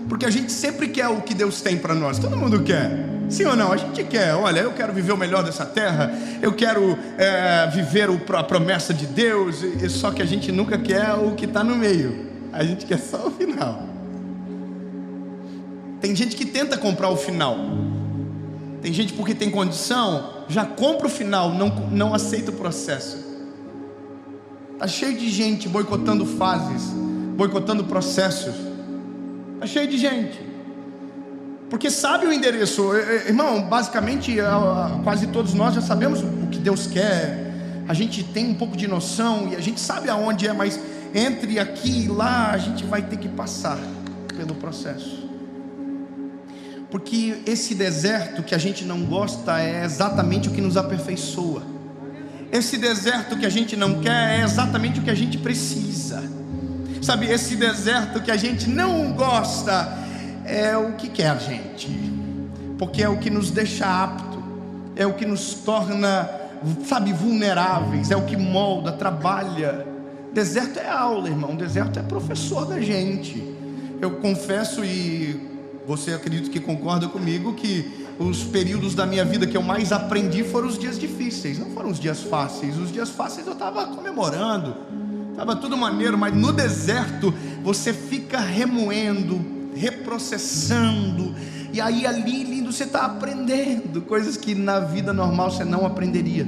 Porque a gente sempre quer o que Deus tem para nós. Todo mundo quer, sim ou não? A gente quer. Olha, eu quero viver o melhor dessa terra. Eu quero viver a promessa de Deus. Só que a gente nunca quer o que está no meio. A gente quer só o final. Tem gente que tenta comprar o final. Tem gente porque tem condição, já compra o final, não aceita o processo. Está cheio de gente boicotando fases, boicotando processos. Está cheio de gente, porque sabe o endereço. Irmão, basicamente quase todos nós já sabemos o que Deus quer. A gente tem um pouco de noção e a gente sabe aonde é, mas entre aqui e lá a gente vai ter que passar pelo processo. Porque esse deserto que a gente não gosta é exatamente o que nos aperfeiçoa. Esse deserto que a gente não quer é exatamente o que a gente precisa. Sabe, esse deserto que a gente não gosta é o que quer a gente, porque é o que nos deixa apto, é o que nos torna, sabe, vulneráveis, é o que molda, trabalha. Deserto é aula, irmão, deserto é professor da gente. Eu confesso, e você acredito que concorda comigo, que os períodos da minha vida que eu mais aprendi foram os dias difíceis, não foram os dias fáceis. Os dias fáceis eu estava comemorando, estava tudo maneiro, mas no deserto você fica remoendo, reprocessando, e aí ali, lindo, você está aprendendo coisas que na vida normal você não aprenderia.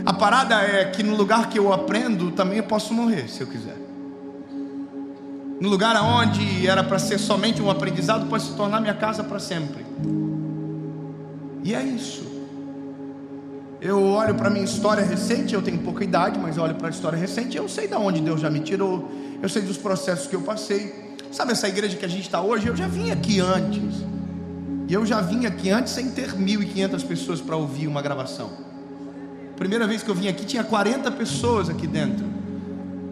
A parada é que no lugar que eu aprendo, também eu posso morrer se eu quiser. No lugar onde era para ser somente um aprendizado, pode se tornar minha casa para sempre. E é isso. Eu olho para a minha história recente, eu tenho pouca idade, mas eu olho para a história recente, eu sei de onde Deus já me tirou, eu sei dos processos que eu passei. Sabe essa igreja que a gente está hoje? Eu já vim aqui antes. E eu já vim aqui antes sem ter 1.500 pessoas para ouvir uma gravação. Primeira vez que eu vim aqui tinha 40 pessoas aqui dentro.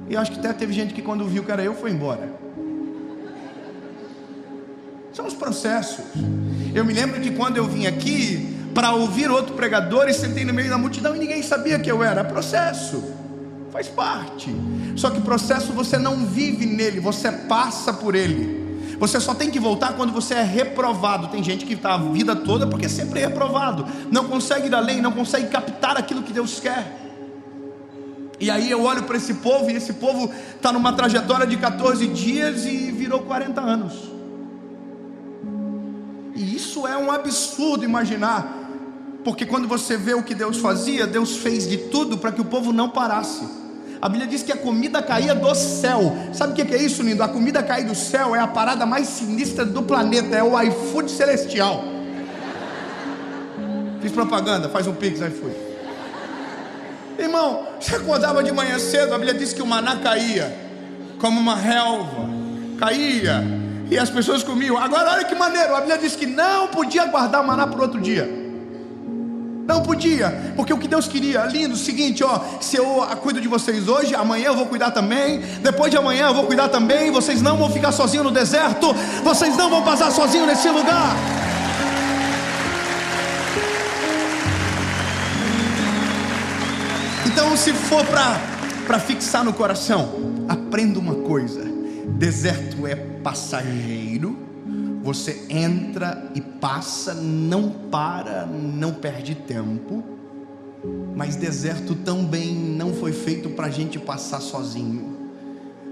E eu acho que até teve gente que quando viu que era eu, foi embora. São os processos. Eu me lembro que quando eu vim aqui para ouvir outro pregador, e sentei no meio da multidão e ninguém sabia que eu era. Processo, faz parte. Só que processo você não vive nele, você passa por ele. Você só tem que voltar quando você é reprovado. Tem gente que está a vida toda porque sempre é reprovado, não consegue ir além, não consegue captar aquilo que Deus quer. E aí eu olho para esse povo, e esse povo está numa trajetória de 14 dias e virou 40 anos. E isso é um absurdo imaginar, porque quando você vê o que Deus fazia, Deus fez de tudo para que o povo não parasse. A Bíblia diz que a comida caía do céu. Sabe o que é isso, lindo? A comida cair do céu é a parada mais sinistra do planeta, é o iFood celestial. Fiz propaganda, faz um pix iFood. Irmão, você acordava de manhã cedo, a Bíblia diz que o maná caía como uma relva, caía, e as pessoas comiam. Agora olha que maneiro, a Bíblia diz que não podia guardar maná para outro dia. Não podia, porque o que Deus queria, lindo, seguinte, ó, se eu cuido de vocês hoje, amanhã eu vou cuidar também, depois de amanhã eu vou cuidar também, vocês não vão ficar sozinhos no deserto, vocês não vão passar sozinhos nesse lugar. Então, se for para fixar no coração, aprenda uma coisa: deserto é passageiro. Você entra e passa, não para, não perde tempo. Mas deserto também não foi feito para a gente passar sozinho.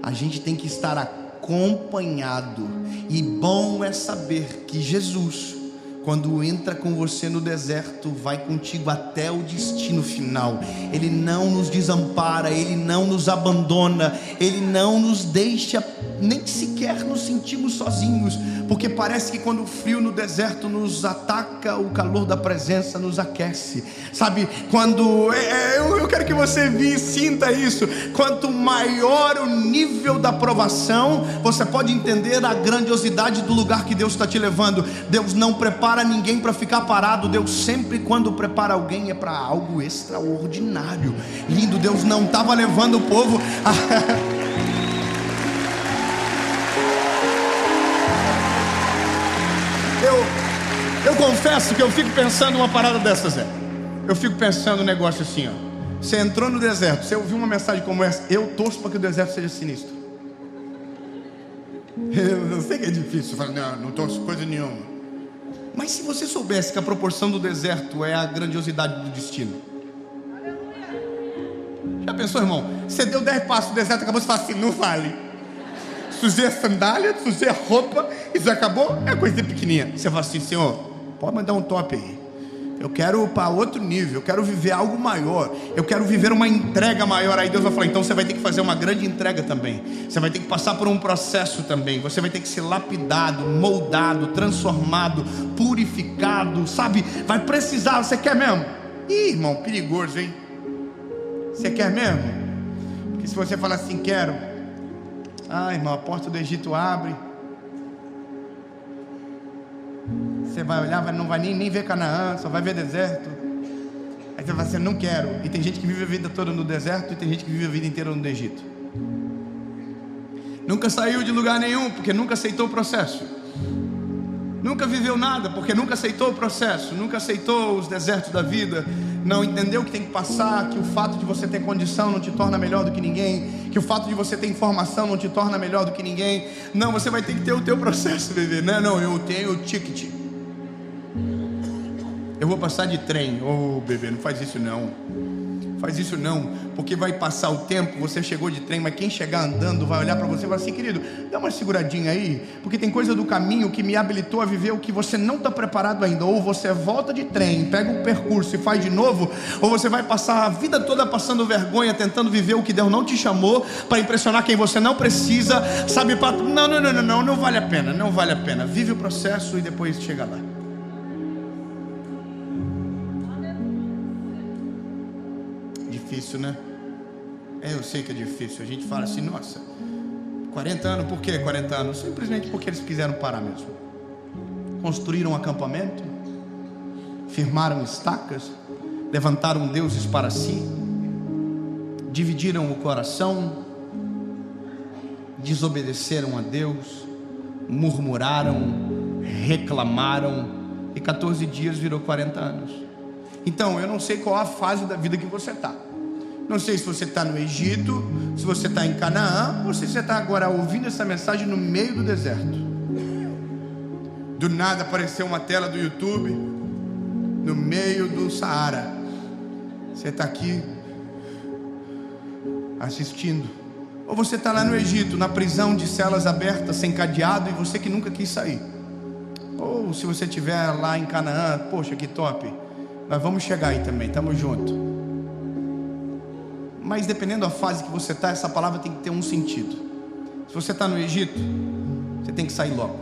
A gente tem que estar acompanhado. E bom é saber que Jesus, quando entra com você no deserto, vai contigo até o destino final. Ele não nos desampara, Ele não nos abandona, Ele não nos deixa, nem sequer nos sentimos sozinhos. Porque parece que quando o frio no deserto nos ataca, o calor da presença nos aquece. Sabe, quando eu quero que você sinta isso. Quanto maior o nível da provação, você pode entender a grandiosidade do lugar que Deus está te levando. Deus não prepara ninguém para ficar parado. Deus sempre, quando prepara alguém, é para algo extraordinário. Lindo, Deus não estava levando o povo Eu confesso que eu fico pensando uma parada dessas, Zé. Eu fico pensando um negócio assim, ó. Você entrou no deserto, você ouviu uma mensagem como essa, eu torço para que o deserto seja sinistro. Eu sei que é difícil, eu falo, não torço coisa nenhuma. Mas se você soubesse que a proporção do deserto é a grandiosidade do destino. Já pensou, irmão? Você deu 10 passos no deserto, acabou, você fala assim, não vale. Sujei a sandália, sujei a roupa, isso acabou, é coisa pequenininha. Você fala assim, Senhor, pode mandar um top aí. Eu quero ir para outro nível, eu quero viver algo maior, eu quero viver uma entrega maior. Aí Deus vai falar, então você vai ter que fazer uma grande entrega também. Você vai ter que passar por um processo também. Você vai ter que ser lapidado, moldado, transformado, purificado, sabe? Vai precisar, você quer mesmo? Ih, irmão, perigoso, hein? Você quer mesmo? Porque se você falar assim, quero, irmão, a porta do Egito abre, você vai olhar, não vai nem ver Canaã, só vai ver deserto. Aí você vai assim, não quero. E tem gente que vive a vida toda no deserto, e tem gente que vive a vida inteira no Egito. Nunca saiu de lugar nenhum, porque nunca aceitou o processo. Nunca viveu nada, porque nunca aceitou o processo. Nunca aceitou os desertos da vida. Não entendeu que tem que passar, que o fato de você ter condição não te torna melhor do que ninguém, que o fato de você ter informação não te torna melhor do que ninguém. Não, você vai ter que ter o teu processo, bebê. Não, eu tenho o ticket. Eu vou passar de trem. Bebê, não faz isso não. Faz isso não, porque vai passar o tempo, você chegou de trem, mas quem chegar andando vai olhar para você e vai assim, querido, dá uma seguradinha aí, porque tem coisa do caminho que me habilitou a viver o que você não está preparado ainda. Ou você volta de trem, pega o percurso e faz de novo, ou você vai passar a vida toda passando vergonha, tentando viver o que Deus não te chamou, para impressionar quem você não precisa, sabe? Não vale a pena, não vale a pena. Vive o processo e depois chega lá. Difícil, né? Eu sei que é difícil. A gente fala assim, nossa, 40 anos, por que 40 anos? Simplesmente porque eles quiseram parar mesmo. Construíram um acampamento, firmaram estacas, levantaram deuses para si, dividiram o coração, desobedeceram a Deus, murmuraram, reclamaram, e 14 dias virou 40 anos. Então, eu não sei qual a fase da vida que você está. Não sei se você está no Egito, se você está em Canaã, ou se você está agora ouvindo essa mensagem no meio do deserto. Do nada apareceu uma tela do YouTube, no meio do Saara. Você está aqui assistindo. Ou você está lá no Egito, na prisão de celas abertas, sem cadeado, e você que nunca quis sair. Ou se você estiver lá em Canaã, poxa, que top. Nós vamos chegar aí também, estamos juntos. Mas dependendo da fase que você está, essa palavra tem que ter um sentido. Se você está no Egito, você tem que sair logo.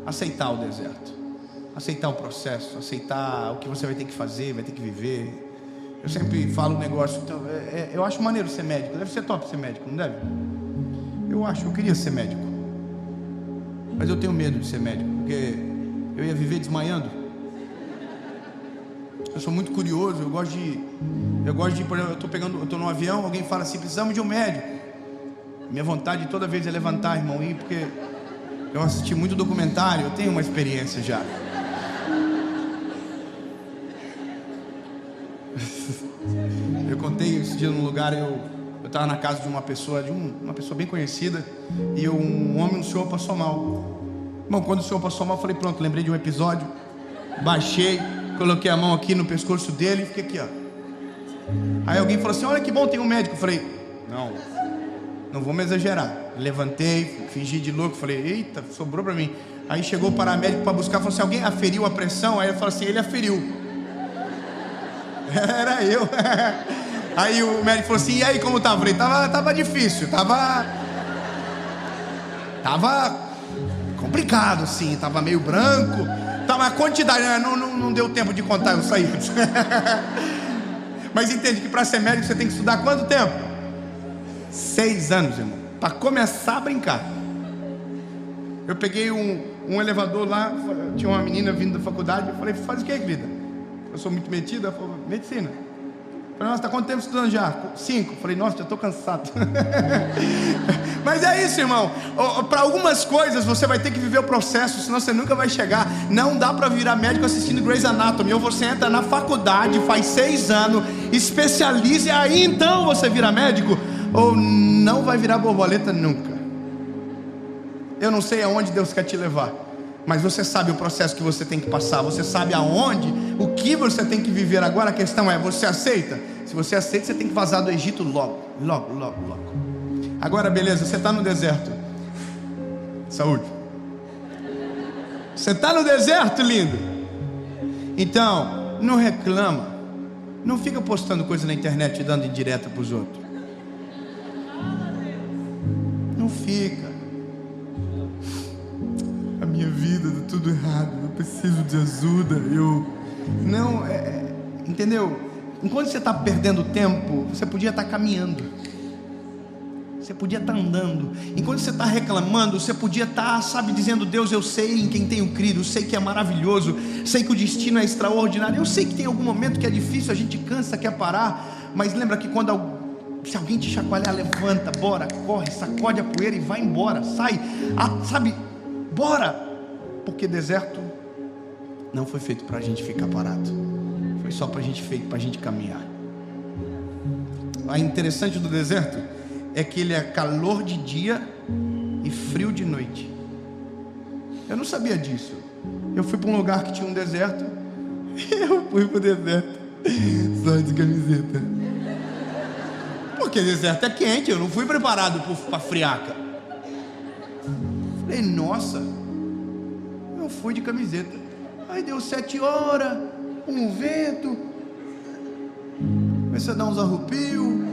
Aceitar o deserto, aceitar o processo, aceitar o que você vai ter que fazer, vai ter que viver. Eu sempre falo um negócio, então, eu acho maneiro ser médico. Deve ser top ser médico, não deve? Eu queria ser médico. Mas eu tenho medo de ser médico, porque eu ia viver desmaiando. Eu sou muito curioso, eu gosto de, por exemplo, eu estou num avião, alguém fala assim, precisamos de um médico. Minha vontade toda vez é levantar, irmão, ir, porque eu assisti muito documentário, eu tenho uma experiência já. Eu contei esse dia num lugar, eu estava na casa de uma pessoa bem conhecida, e um homem, um senhor passou mal. Irmão, quando o senhor passou mal, eu falei, pronto, lembrei de um episódio, baixei, coloquei a mão aqui no pescoço dele e fiquei aqui, ó. Aí alguém falou assim, olha que bom, tem um médico. Eu falei, não vou me exagerar. Levantei, fingi de louco, falei, eita, sobrou pra mim. Aí chegou o paramédico para buscar, falou assim, alguém aferiu a pressão? Aí eu falei assim, ele aferiu. Era eu. Aí o médico falou assim, e aí como tava? Eu falei, tava difícil, tava complicado assim, tava meio branco. A quantidade, não deu tempo de contar, eu saí antes. Mas entende que para ser médico você tem que estudar quanto tempo? 6 anos, irmão, para começar a brincar. Eu peguei um elevador lá, tinha uma menina vindo da faculdade, eu falei, faz o que, querida? Eu sou muito metida, ela falou, medicina. Falei, nossa, tá quanto tempo estudando já? 5. Falei, nossa, já estou cansado. Mas é isso, irmão. Para algumas coisas você vai ter que viver o processo, senão você nunca vai chegar. Não dá para virar médico assistindo Grey's Anatomy. Ou você entra na faculdade, faz 6 anos, especializa e aí então você vira médico. Ou não vai virar borboleta nunca. Eu não sei aonde Deus quer te levar, mas você sabe o processo que você tem que passar. Você sabe aonde, o que você tem que viver. Agora a questão é, você aceita? Se você aceita, você tem que vazar do Egito logo. Agora beleza, você está no deserto. Saúde. Você está no deserto, lindo. Então, não reclama. Não fica postando coisa na internet e dando indireta para os outros. Não fica. A minha vida dá tudo errado, eu preciso de ajuda. Entendeu? Enquanto você está perdendo tempo, você podia estar caminhando, você podia estar andando. Enquanto você está reclamando, você podia estar, dizendo: Deus, eu sei em quem tenho crido, eu sei que é maravilhoso, sei que o destino é extraordinário, eu sei que tem algum momento que é difícil, a gente cansa, quer parar, mas lembra que se alguém te chacoalhar, levanta, bora, corre, sacode a poeira e vai embora, sai, bora, porque deserto não foi feito para a gente ficar parado, foi só feito para a gente caminhar. O interessante do deserto é que ele é calor de dia e frio de noite. Eu não sabia disso. Eu fui para um lugar que tinha um deserto. Eu fui para o deserto só de camiseta, porque deserto é quente. Eu não fui preparado para friaca. Falei, nossa, eu fui de camiseta. Aí deu 7 horas, um vento, comecei a dar uns arrupios.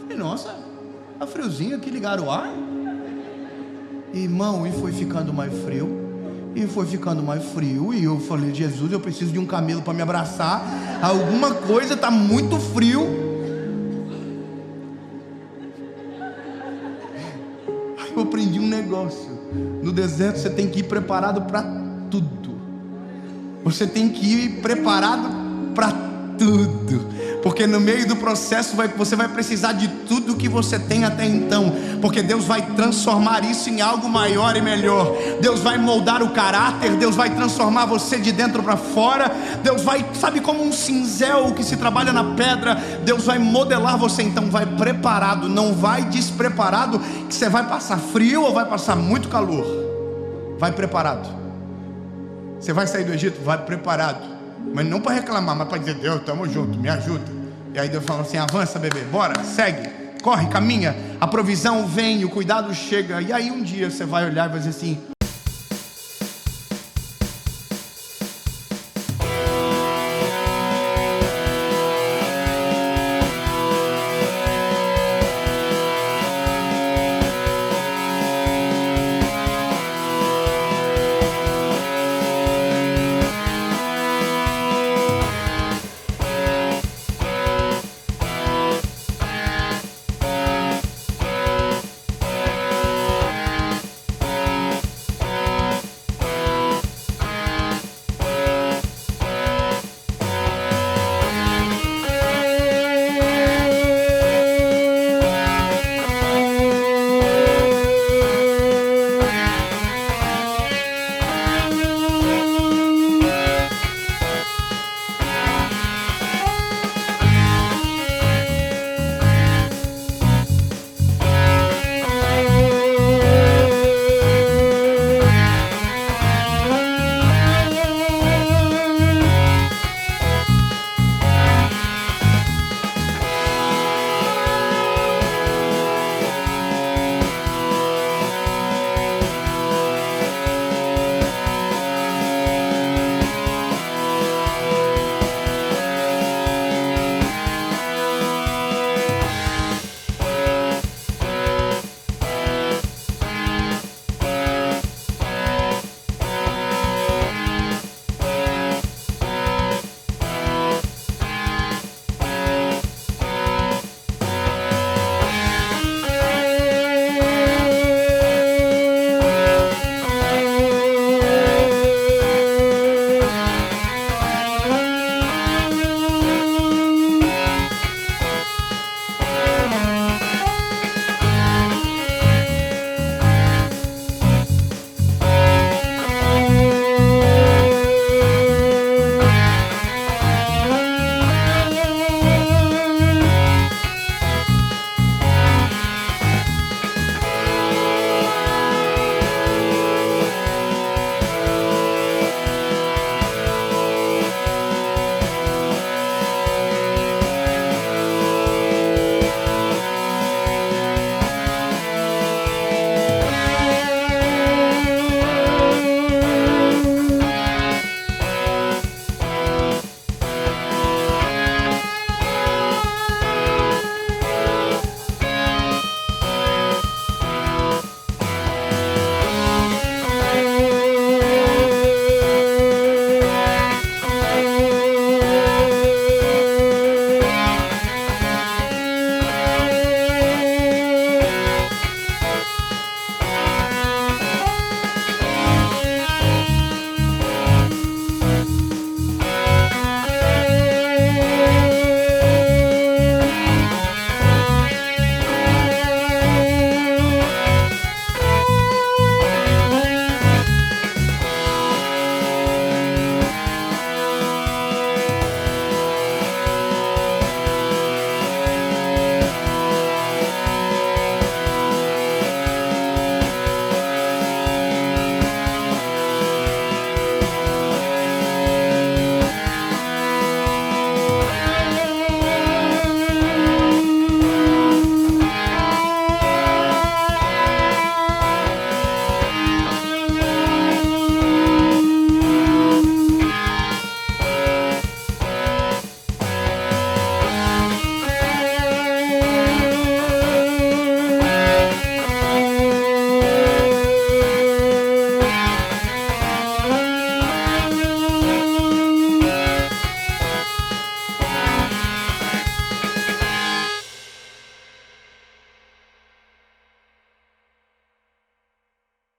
Falei, nossa, tá friozinho aqui, ligaram o ar. Irmão, e foi ficando mais frio. E foi ficando mais frio. E eu falei, Jesus, eu preciso de um camelo para me abraçar. Alguma coisa, tá muito frio. Aí eu aprendi um negócio. No deserto você tem que ir preparado para tudo. Você tem que ir preparado para tudo. Porque no meio do processo você vai precisar de tudo que você tem até então. Porque Deus vai transformar isso em algo maior e melhor. Deus vai moldar o caráter. Deus vai transformar você de dentro para fora. Deus vai, como um cinzel que se trabalha na pedra. Deus vai modelar você. Então vai preparado, não vai despreparado, que você vai passar frio ou vai passar muito calor. Vai preparado. Você vai sair do Egito? Vai preparado. Mas não para reclamar, mas para dizer: Deus, estamos juntos, me ajuda. E aí Deus fala assim: avança, bebê, bora, segue, corre, caminha. A provisão vem, o cuidado chega. E aí um dia você vai olhar e vai dizer assim: